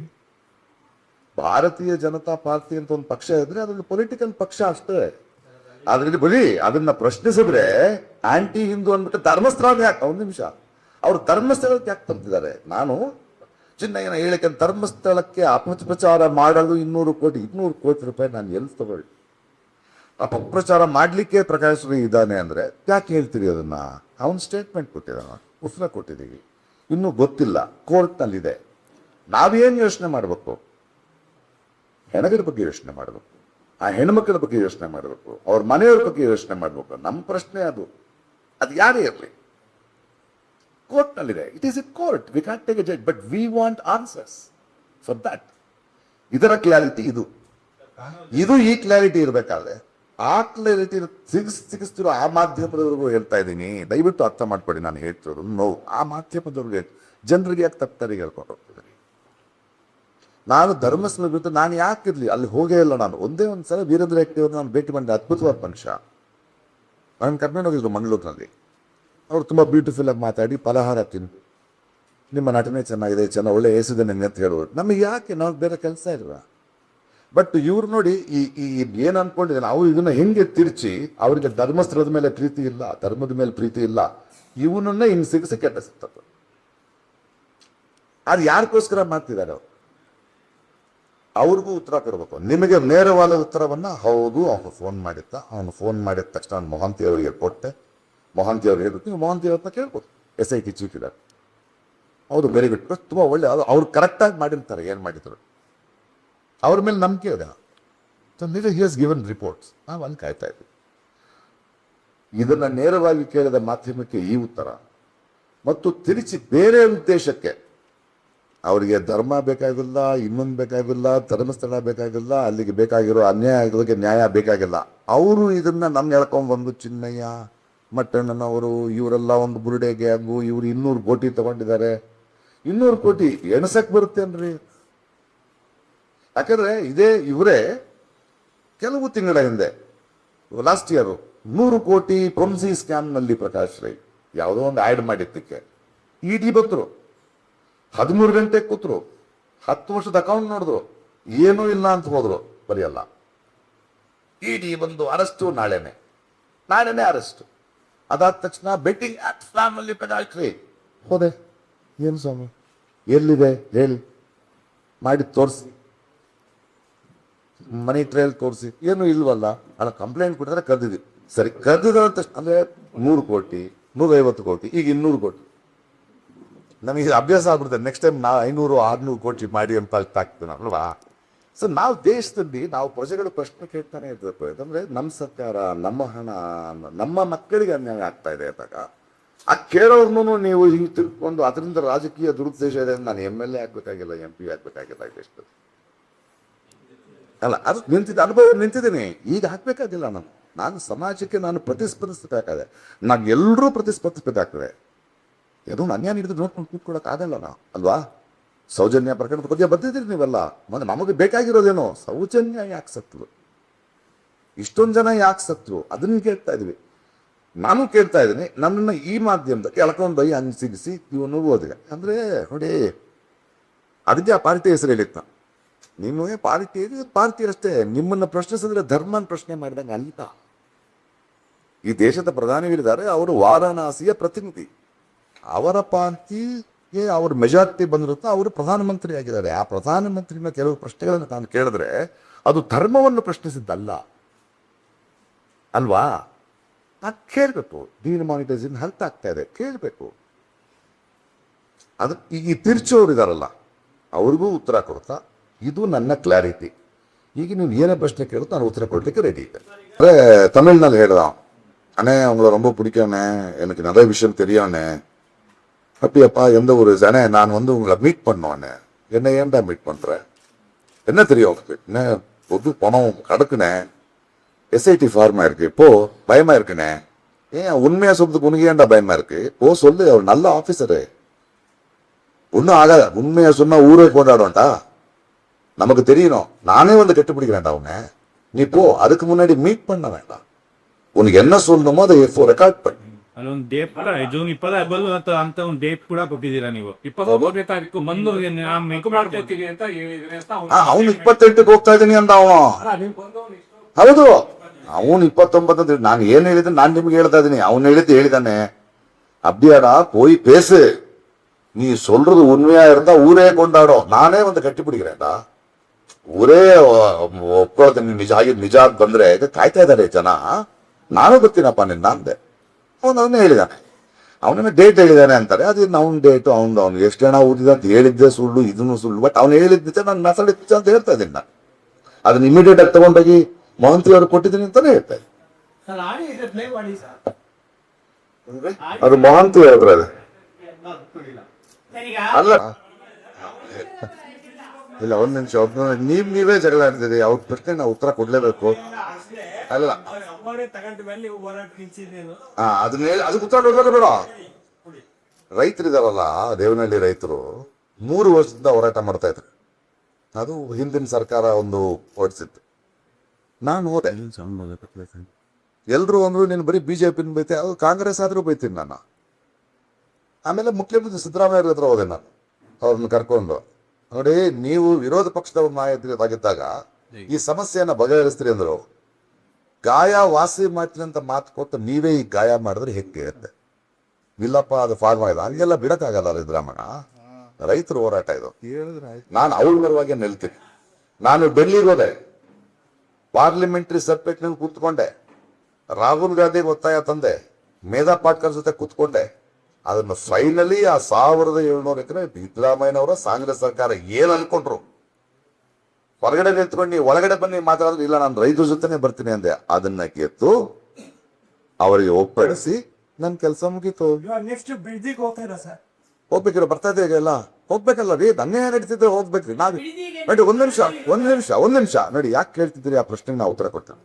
ಭಾರತೀಯ ಜನತಾ ಪಾರ್ಟಿ ಅಂತ ಒಂದು ಪಕ್ಷ ಇದ್ರೆ ಅದೊಂದು ಪೊಲಿಟಿಕಲ್ ಪಕ್ಷ ಅಷ್ಟೇ. ಅದ್ರಲ್ಲಿ ಬರೀ ಅದನ್ನ ಪ್ರಶ್ನಿಸಿದ್ರೆ ಆಂಟಿ ಹಿಂದೂ ಅಂದ್ಬಿಟ್ಟು ಧರ್ಮಸ್ಥಳಕ್ಕೆ ಯಾಕೆ? ಒಂದು ನಿಮಿಷ, ಅವ್ರು ಧರ್ಮಸ್ಥಳಕ್ಕೆ ಯಾಕೆ ತಂದಿದ್ದಾರೆ? ನಾನು ಚಿನ್ನಯ್ಯನ ಹೇಳಿಕೆ ಧರ್ಮಸ್ಥಳಕ್ಕೆ ಅಪಪ್ರಚಾರ ಮಾಡಲು 200 ಕೋಟಿ ರೂಪಾಯಿ ನಾನು ಎಲ್ಲಿ ತಗೊಳ್ಳಿ? ಅಪಪ್ರಚಾರ ಮಾಡ್ಲಿಕ್ಕೆ ಪ್ರಕಾಶ್ ರೈ ಇದ್ದಾನೆ ಅಂದ್ರೆ ಯಾಕೆ ಹೇಳ್ತೀರಿ ಅದನ್ನ? ಅವನ್ ಸ್ಟೇಟ್ಮೆಂಟ್ ಕೊಟ್ಟಿದ್ದಾನ, ಉತ್ತರ ಕೊಟ್ಟಿದ್ದೀವಿ, ಇನ್ನೂ ಗೊತ್ತಿಲ್ಲ, ಕೋರ್ಟ್ನಲ್ಲಿದೆ. ನಾವೇನು ಯೋಚನೆ ಮಾಡಬೇಕು? ಹೆಣಗರ ಬಗ್ಗೆ ಯೋಚನೆ ಮಾಡಬೇಕು, ಆ ಹೆಣ್ಮಕ್ಳ ಬಗ್ಗೆ ಯೋಚನೆ ಮಾಡಬೇಕು, ಅವ್ರ ಮನೆಯವ್ರ ಬಗ್ಗೆ ಯೋಚನೆ ಮಾಡಬೇಕು. ನಮ್ಮ ಪ್ರಶ್ನೆ ಅದು ಯಾರೇ ಇರಲಿ, ಕೋರ್ಟ್ನಲ್ಲಿದೆ. It is a court, we can take a judge, but we want answers for that. ಇದರ ಕ್ಲಾರಿಟಿ ಇದು ಈ ಕ್ಲಾರಿಟಿ ಇರಬೇಕಾದ್ರೆ, ಆ ಕ್ಲಾರಿಟಿ ಸಿಗಿಸ್ತಿರೋ ಆ ಮಾಧ್ಯಮದವ್ರಿಗೂ ಹೇಳ್ತಾ ಇದ್ದೀನಿ, ದಯವಿಟ್ಟು ಅರ್ಥ ಮಾಡ್ಕೊಡಿ. ನಾನು ಹೇಳ್ತಿರೋದು ನೋವು ಆ ಮಾಧ್ಯಮದವ್ರಿಗೆ, ಜನರಿಗೆ ಯಾಕೆ ತಪ್ಪಾರಿಗೆ ಹೇಳ್ಕೊಂಡು ಹೋಗ್ತಿದ್ದೀನಿ. ನಾನು ಧರ್ಮಸ್ಥಳ ಬಿಟ್ಟು ನಾನು ಯಾಕಿರ್ಲಿ ಅಲ್ಲಿ ಹೋಗೇ ಇಲ್ಲ. ನಾನು ಒಂದೇ ಒಂದು ಸಲ ವೀರೇಂದ್ರ ಹೆಗ್ಡೆ ಅವ್ರನ್ನ ನಾನು ಭೇಟಿ ಮಾಡಿದೆ. ಅದ್ಭುತವಾದ ಮನುಷ್ಯ. ನಾನು ಕರ್ಕೊಂಡು ಹೋಗಿದ್ರು ಮಂಗಳೂರಿನಲ್ಲಿ. ಅವರು ತುಂಬ ಬ್ಯೂಟಿಫುಲ್ ಆಗಿ ಮಾತಾಡಿ, ಫಲಹಾರ ತಿಂದು, ನಿಮ್ಮ ನಟನೆ ಚೆನ್ನಾಗಿದೆ, ಒಳ್ಳೆ ಏಸಿದೆ ನಿಮಗೆ ಅಂತ ಹೇಳೋರು. ನಮಗೆ ಯಾಕೆ? ನಾವು ಬೇರೆ ಕೆಲಸ ಇಲ್ವಾ? ಬಟ್ ಇವ್ರು ನೋಡಿ, ಈ ಏನು ಅನ್ಕೊಂಡಿದೆ, ನಾವು ಇದನ್ನ ಹೆಂಗೆ ತಿರ್ಚಿ, ಅವರಿಗೆ ಧರ್ಮಸ್ಥಳದ ಮೇಲೆ ಪ್ರೀತಿ ಇಲ್ಲ, ಧರ್ಮದ ಮೇಲೆ ಪ್ರೀತಿ ಇಲ್ಲ, ಇವನನ್ನ ಹಿಂಗೆ ಸಿಗಿಸಿ ಕೆಟ್ಟ ಸಿಗ್ತದೆ. ಅದು ಯಾರಿಗೋಸ್ಕರ ಮಾಡ್ತಿದ್ದಾರೆ ಅವರು? ಅವ್ರಿಗೂ ಉತ್ತರ ಕೊಡಬೇಕು. ನಿಮಗೆ ನೇರವಾದ ಉತ್ತರವನ್ನ, ಹೌದು ಅವನು ಫೋನ್ ಮಾಡಿದ್ದ, ಅವನು ಫೋನ್ ಮಾಡಿದ ತಕ್ಷಣ ನಾನು ಮೊಹಂತಿ ಅವರಿಗೆ ಕೊಟ್ಟೆ, ಮೊಹಾಂತಿ ಅವ್ರು ಹೇಳಿದ್ರು, ನೀವು ಮೊಹಾಂತಿ ಅವ್ರನ್ನ ಕೇಳ್ಬೋದು, SIT ಚೀಫ್ ಇದ್ದಾರೆ. ಹೌದು, ವೆರಿ ಗುಡ್, ತುಂಬ ಒಳ್ಳೆ, ಅವ್ರು ಕರೆಕ್ಟಾಗಿ ಮಾಡಿರ್ತಾರೆ ಏನು ಮಾಡಿದ್ರು, ಅವ್ರ ಮೇಲೆ ನಂಬಿಕೆ ಇದೆ. ಸೊ ಹಿ ಹಸ್ ಗಿವನ್ ರಿಪೋರ್ಟ್ಸ್, ನಾವು ಅಲ್ಲಿ ಕಾಯ್ತಾ ಇದ್ವಿ. ಇದನ್ನು ನೇರವಾಗಿ ಕೇಳಿದ ಮಾಧ್ಯಮಕ್ಕೆ ಈ ಉತ್ತರ, ಮತ್ತು ತಿರುಚಿ ಬೇರೆ ಉದ್ದೇಶಕ್ಕೆ, ಅವರಿಗೆ ಧರ್ಮ ಬೇಕಾಗಿಲ್ಲ, ಇನ್ನೊಂದು ಬೇಕಾಗಿಲ್ಲ, ಧರ್ಮಸ್ಥಳ ಬೇಕಾಗಿಲ್ಲ, ಅಲ್ಲಿಗೆ ಬೇಕಾಗಿರೋ ಅನ್ಯಾಯಗಳಿಗೆ ನ್ಯಾಯ ಬೇಕಾಗಿಲ್ಲ. ಅವರು ಇದನ್ನ ನಮ್ಮ ಎಳ್ಕೊಂಡ್ಬಂದು ಚಿನ್ನಯ್ಯ, ಮಟ್ಟಣ್ಣನವರು, ಇವರೆಲ್ಲ ಒಂದು ಬುರುಡೆ ಗ್ಯಾಂಗು, ಇವರು 200 ಕೋಟಿ ತಗೊಂಡಿದ್ದಾರೆ. 200 ಕೋಟಿ ಎಣಸಕ್ ಬರುತ್ತೇನ್ರಿ? ಯಾಕಂದ್ರೆ ಇವರೇ ಕೆಲವು ತಿಂಗಳ ಹಿಂದೆ, ಲಾಸ್ಟ್ ಇಯರ್ 100 ಕೋಟಿ ಪ್ರೊನ್ಸಿ ಸ್ಕ್ಯಾಮ್ನಲ್ಲಿ ಪ್ರಕಾಶ್ ರೈ ಯಾವುದೋ ಒಂದು ಆ್ಯಡ್ ಮಾಡಿದ್ದಕ್ಕೆ ED ಬಂದರು, 13 ಗಂಟೆ ಕೂತರು, 10 ವರ್ಷದ ಅಕೌಂಟ್ ನೋಡಿದ್ರು, ಏನೂ ಇಲ್ಲ ಅಂತ ಹೋದ್ರು. ಬರೆಯಲ್ಲ, ED ಬಂದು ಅರೆಸ್ಟು, ನಾಳೆನೆ ಅರೆಸ್ಟ್. ಅದಾದ ತಕ್ಷಣ ಬೆಟ್ಟಿಂಗ್ ಆ್ಯಪ್ ಸ್ಕ್ಯಾಮ್ನಲ್ಲಿ ಪ್ರಕಾಶ್ ರೈ ಹೋದೆ. ಏನು ಸ್ವಾಮಿ, ಎಲ್ಲಿದೆ ಹೇಳಿ, ಮಾಡಿ ತೋರಿಸಿ, ಮನಿ ಟ್ರಯಲ್ ತೋರಿಸಿ, ಏನು ಇಲ್ವಲ್ಲ. ಅಲ್ಲ, ಕಂಪ್ಲೇಂಟ್ ಕೊಟ್ಟಿದ್ರೆ ಕರೆದಿದ್ವಿ, ಸರಿ ಕರೆದಿದ ತಕ್ಷಣ ಅಂದರೆ 100 ಕೋಟಿ, 150 ಕೋಟಿ, ಈಗ 200 ಕೋಟಿ. ನಮಗೆ ಅಭ್ಯಾಸ ಆಗ್ಬಿಡುತ್ತೆ, ನೆಕ್ಸ್ಟ್ ಟೈಮ್ ನಾವು 500-600 ಕೋಟಿ ಮಾಡಿ ಅಂತ ಆಗ್ತದೆ ಅಲ್ವಾ. ಸೊ ನಾವು ದೇಶದಲ್ಲಿ ನಾವು ಪ್ರಜೆಗಳು ಪ್ರಶ್ನೆ ಕೇಳ್ತಾನೆ ಇರಬೇಕು. ಯಾಕಂದ್ರೆ ನಮ್ಮ ಸರ್ಕಾರ, ನಮ್ಮ ಹಣ, ನಮ್ಮ ಮಕ್ಕಳಿಗೆ ಅನ್ಯಾಯ ಆಗ್ತಾ ಇದೆ ಅಂದಾಗ ಆ ಕೇಳೋರ್ನು ನೀವು ಹಿಂಗೆ ತಿಳ್ಕೊಂಡು ಅದರಿಂದ ರಾಜಕೀಯ ದುರುದ್ದೇಶ ಇದೆ. ನಾನು MLA ಆಗ್ಬೇಕಾಗಿಲ್ಲ, MP ಆಗ್ಬೇಕಾಗಿಲ್ಲ, ಎಷ್ಟು ಅಲ್ಲ, ಅದು ಅನುಭವ ನಿಂತಿದ್ದೀನಿ. ಈಗ ಹಾಕ್ಬೇಕಾಗಿಲ್ಲ, ನಾನು ಸಮಾಜಕ್ಕೆ ನಾನು ಪ್ರತಿಸ್ಪರ್ಧಿಸಬೇಕಾಗಿದೆ. ನಾನು ಎಲ್ಲರೂ ಪ್ರತಿಸ್ಪರ್ಧಿಸಬೇಕಾಗ್ತದೆ. ಏನೋ ಅನ್ಯಾಯ ನೀಡಿದ್ರೆ ನೋಡ್ಕೊಂಡು ಕೂತ್ಕೊಳ್ಳೋಕೆ ಆಗಲ್ಲ ನಾವು, ಅಲ್ವಾ? ಸೌಜನ್ಯ ಪ್ರಕರಣದ ಬಗ್ಗೆ ಬರ್ತಿದ್ದೀರಿ ನೀವೆಲ್ಲ. ಮತ್ತೆ ನಮಗೆ ಬೇಕಾಗಿರೋದೇನೋ ಸೌಜನ್ಯ ಯಾಕೆ ಸತ್ರು, ಇಷ್ಟೊಂದು ಜನ ಯಾಕೆ ಸತ್ರು, ಅದನ್ನ ಕೇಳ್ತಾ ಇದ್ವಿ. ನಾನು ಕೇಳ್ತಾ ಇದ್ದೀನಿ, ನನ್ನನ್ನು ಈ ಮಾಧ್ಯಮದಲ್ಲಿ ಎಳ್ಕೊಂಡು ಬೈ ಸಿಗಿಸಿ ಇವನು ಓದಿಗೆ ಅಂದ್ರೆ ನೋಡಿ, ಅದಕ್ಕೆ ಆ ಪಾರ್ಟಿ ಹೆಸರು ಹೇಳಿತ್ತ. ನಿಮಗೆ ಪಾರ್ಟಿ ಅಷ್ಟೇ, ನಿಮ್ಮನ್ನು ಪ್ರಶ್ನಿಸಿದ್ರೆ ಧರ್ಮನ ಪ್ರಶ್ನೆ ಮಾಡಿದಂಗೆ ಅಂತ. ಈ ದೇಶದ ಪ್ರಧಾನಿಗಳಿದ್ದಾರೆ, ಅವರು ವಾರಾಣಸಿಯ ಪ್ರತಿನಿಧಿ, ಅವರ ಪಾರ್ಟಿಗೆ ಅವ್ರ ಮೆಜಾರಿಟಿ ಬಂದಿರುತ್ತೋ ಅವರು ಪ್ರಧಾನಮಂತ್ರಿ ಆಗಿದ್ದಾರೆ. ಆ ಪ್ರಧಾನಮಂತ್ರಿನ ಕೆಲವು ಪ್ರಶ್ನೆಗಳನ್ನು ನಾನು ಕೇಳಿದ್ರೆ ಅದು ಧರ್ಮವನ್ನು ಪ್ರಶ್ನಿಸಿದ್ದಲ್ಲ ಅಲ್ವಾ. ನಾನು ಕೇಳಬೇಕು, ಡಿಮಾನಿಟೈಸೇಷನ್ ಹೆಲ್ತ್ ಆಗ್ತಾ ಇದೆ, ಕೇಳಬೇಕು. ಅದು ಈ ತಿರ್ಚೋರು ಇದಾರಲ್ಲ, ಅವ್ರಿಗೂ ಉತ್ತರ ಕೊಡ್ತಾ, ಇದು ನನ್ನ ಕ್ಲಾರಿಟಿ. ಈಗ ನೀವು ಏನೇ ಪ್ರಶ್ನೆ ಕೇಳುತ್ತೋ ನಾನು ಉತ್ತರ ಕೊಡ್ಲಿಕ್ಕೆ ರೆಡಿ ಇದೆ. ಅಂದರೆ ತಮಿಳ್ನಲ್ಲಿ ಹೇಳ್ದ, அண்ணே அவங்கள ரொம்ப பிடிக்கண்ணே, எனக்கு நிறைய விஷயம் தெரியும்ண்ணே. அப்படியாப்பா, எந்த ஊர்? அண்ணே நான் வந்து உங்களை மீட் பண்ணுவேண்ணே. என்ன ஏன்டா மீட் பண்ணுறேன்? என்ன தெரியும் உங்களுக்கு? என்ன பொது பணம் கிடக்குண்ணே, SIT ஃபார்மாக இருக்கு, இப்போ பயமாக இருக்குண்ணே. ஏன் உண்மையாக சொல்றதுக்கு உனக்கு ஏன்டா பயமாக இருக்கு? ஓ சொல்லு, அவர் நல்ல ஆஃபீஸரு, ஒன்றும் ஆகாத. உண்மையாக சொன்னால் ஊரே கொண்டாடும்டா, நமக்கு தெரியணும். நானே வந்து கெட்டுப்பிடிக்கிறேன்டா உன்னை, நீ போ. அதுக்கு முன்னாடி மீட் பண்ண வேண்டாம். உனக்கு என்ன சொல்லணுமோ அதை ರೆಕಾರ್ಡ್ பண்ணி ಅಲ್ಲೊಂದು ಡೇಟ್ ಕೂಡ ಜೂನ್ 20 ಅಂತ ಒಂದು ಡೇಟ್ ಕೂಡ ಕೊಟ್ಟಿದ್ದೀರಾ ನೀವು. 29ನೇ ತಾರೀಕು ಬಂದು ಮಾಡ್ಕೊತೀವಿ ಅಂತ ಹೇಳಿದ್ರೆ ಅವನು 28ಕ್ಕೆ ಹೋಗ್ತಾ ಇದ್ದೀನಿ ಅಂದ ಅವನು. ಹೌದು, ಅವನು 29 ನಾನು ಏನ್ ಹೇಳಿದ್ರೆ ನಾನು ನಿಮ್ಗೆ ಹೇಳ್ತಾ ಇದ್ದೀನಿ. ಅವನು ಹೇಳಿದ್ದಾನೆ, அப்படியாடா போய் பேசு, நீ சொல்றது உண்மையா இருந்தா ஊரே கொண்டாடும், ನಾನೇ ಒಂದು ಕಟ್ಟಿ ಬಿಡಿக்கிறேன்டಾ, ಊರೇ ಒಪ್ಕೊಳ್ತೀನಿ ನಿಜ ಅಂತ ಬಂದ್ರೆ ಕಾಯ್ತಾ ಇದ್ದಾರೆ ಜನ. ನಾನು ಬರ್ತೀನಪ್ಪ ನಿನ್ನ ಅಂದೆ. ಅವನೇ ಹೇಳಿದಾನೆ, ಅವನ ಡೇಟ್ ಹೇಳಿದಾನೆ ಅಂತಾರೆ. ಅದು ಅವ್ನ ಡೇಟು, ಅವ್ನು ಎಷ್ಟು ಜನ ಓದಿದ ಅಂತ ಹೇಳಿದ್ದೆ ಸುಳ್ಳು, ಇದನ್ನು ಸುಳ್ಳು. ಬಟ್ ಅವ್ನು ಹೇಳಿದ್ದೆ ನಾನು ಮಾತಾಡಿದ್ದೆ ಅಂತ ಹೇಳ್ತಾ ಇದ್ದೀನಿ. ನಾನು ಅದನ್ನ ಇಮಿಡಿಯೇಟ್ ಆಗಿ ತಗೊಂಡೋಗಿ ಮಹಂತಿ ಅವ್ರಿಗೆ ಕೊಟ್ಟಿದ್ದೀನಿ ಅಂತಾನೆ ಹೇಳ್ತಾ ಇದ್ದೀನಿ. ಅದು ಮಹಂತಿ ಹೇಳಿದ್ರೆ ಅದು ಅಲ್ಲ. ಇಲ್ಲ, ಒಂದ್ ನಿಮಿಷ, ನೀವೇ ಜಗಳ ಆಡ್ತೀರಿ. ಅವ್ರ ಪ್ರಶ್ನೆ ನಾವು ಉತ್ತರ ಕೊಡ್ಲೇಬೇಕು. ಅಲ್ಲ, ಅದನ್ನ ಹೇಳಿ ಅದಕ್ಕೆ ಉತ್ತರ ಕೊಡ್ಬೇಕು ಬೇಡ. ರೈತರಿದಾರಲ್ಲ, ದೇವನಹಳ್ಳಿ ರೈತರು 3 ವರ್ಷದಿಂದ ಹೋರಾಟ ಮಾಡ್ತಾ ಇದ್ರು. ಅದು ಹಿಂದಿನ ಸರ್ಕಾರ ಒಂದು ಹೊಡಿಸಿತ್ತು. ನಾನು ಹೋದೆ, ಎಲ್ರು ಅಂದ್ರು ನೀನು ಬರೀ BJP ಬೈತೆ, ಅದು ಕಾಂಗ್ರೆಸ್ ಆದ್ರೂ ಬೈತೀನಿ ನಾನು. ಆಮೇಲೆ ಮುಖ್ಯಮಂತ್ರಿ ಸಿದ್ದರಾಮಯ್ಯ ಹತ್ರ ಹೋದೆ ನಾನು, ಅವ್ರನ್ನ ಕರ್ಕೊಂಡು. ನೋಡಿ, ನೀವು ವಿರೋಧ ಪಕ್ಷದ ನಾಯಕರಾಗಿದ್ದಾಗ ಈ ಸಮಸ್ಯೆಯನ್ನ ಬಗೆಹರಿಸ್ತೀರಿ ಅಂದ್ರು, ಗಾಯ ವಾಸಿ ಮಾಡ್ತೀನಿ ಅಂತ ಮಾತು ಕೊಟ್ಟು ನೀವೇ ಈ ಗಾಯ ಮಾಡಿದ್ರೆ ಹೆಂಗೆ ಅಂತ. ಇಲ್ಲಪ್ಪ, ಅದು ಫಾರ್ಮ್ ಆಗಿದೆ, ಹಂಗೆಲ್ಲ ಬಿಡಕ್ಕಾಗಲ್ಲ ಸಿದ್ದರಾಮಯ್ಯ. ರೈತರು ಹೋರಾಟ ಇದು. ನಾನು ಅವ್ರ ಪರವಾಗಿ ನಿಲ್ತೀನಿ. ನಾನು ಡೆಲ್ಲಿಗೆ ಹೋದೆ, ಪಾರ್ಲಿಮೆಂಟರಿ ಸಬ್ಜೆಕ್ಟ್ ಕೂತ್ಕೊಂಡೆ, ರಾಹುಲ್ ಗಾಂಧಿಗೆ ಒತ್ತಾಯ ತಂದೆ, ಮೇಧಾ ಪಾಟ್ಕರ್ ಜೊತೆ ಕೂತ್ಕೊಂಡೆ ಅದನ್ನು ಫೈನಲಿ ಆ 1700 ಎಕರೆ ಸಿದ್ದರಾಮಯ್ಯನವರ ಕಾಂಗ್ರೆಸ್ ಸರ್ಕಾರ ಏನ್ ಅನ್ಕೊಂಡ್ರು, ಹೊರಗಡೆ ನಿಂತ್ಕೊಂಡು ನೀವು ಒಳಗಡೆ ಬನ್ನಿ ಮಾತಾಡಿದ್ರೆ ಇಲ್ಲ ನಾನು ರೈತರ ಜೊತೆನೆ ಬರ್ತೀನಿ ಅಂದೆ. ಅದನ್ನ ಗೆದ್ದು ಅವರಿಗೆ ಒಪ್ಪಡಿಸಿ ನನ್ ಕೆಲಸ ಮುಗೀತು. ನೆಕ್ಸ್ಟ್ ಬಿಲ್ಡಿಂಗ್ ಹೋಗ್ತಾ ಸರ್, ಹೋಗ್ಬೇಕಿರೋ ಬರ್ತಾ ಇದೆ ಈಗ ಎಲ್ಲ ಹೋಗ್ಬೇಕಲ್ಲ ರೀ, ನನ್ನೇ ನಡೀತಿದ್ರೆ ಹೋಗ್ಬೇಕ್ರಿ. ನಾವ್ ನೋಡಿ ಒಂದ್ ನಿಮಿಷ ನೋಡಿ, ಯಾಕೆ ಕೇಳ್ತಿದ್ದೀರಿ ಆ ಪ್ರಶ್ನೆಗೆ ನಾವು ಉತ್ತರ ಕೊಡ್ತೇನೆ.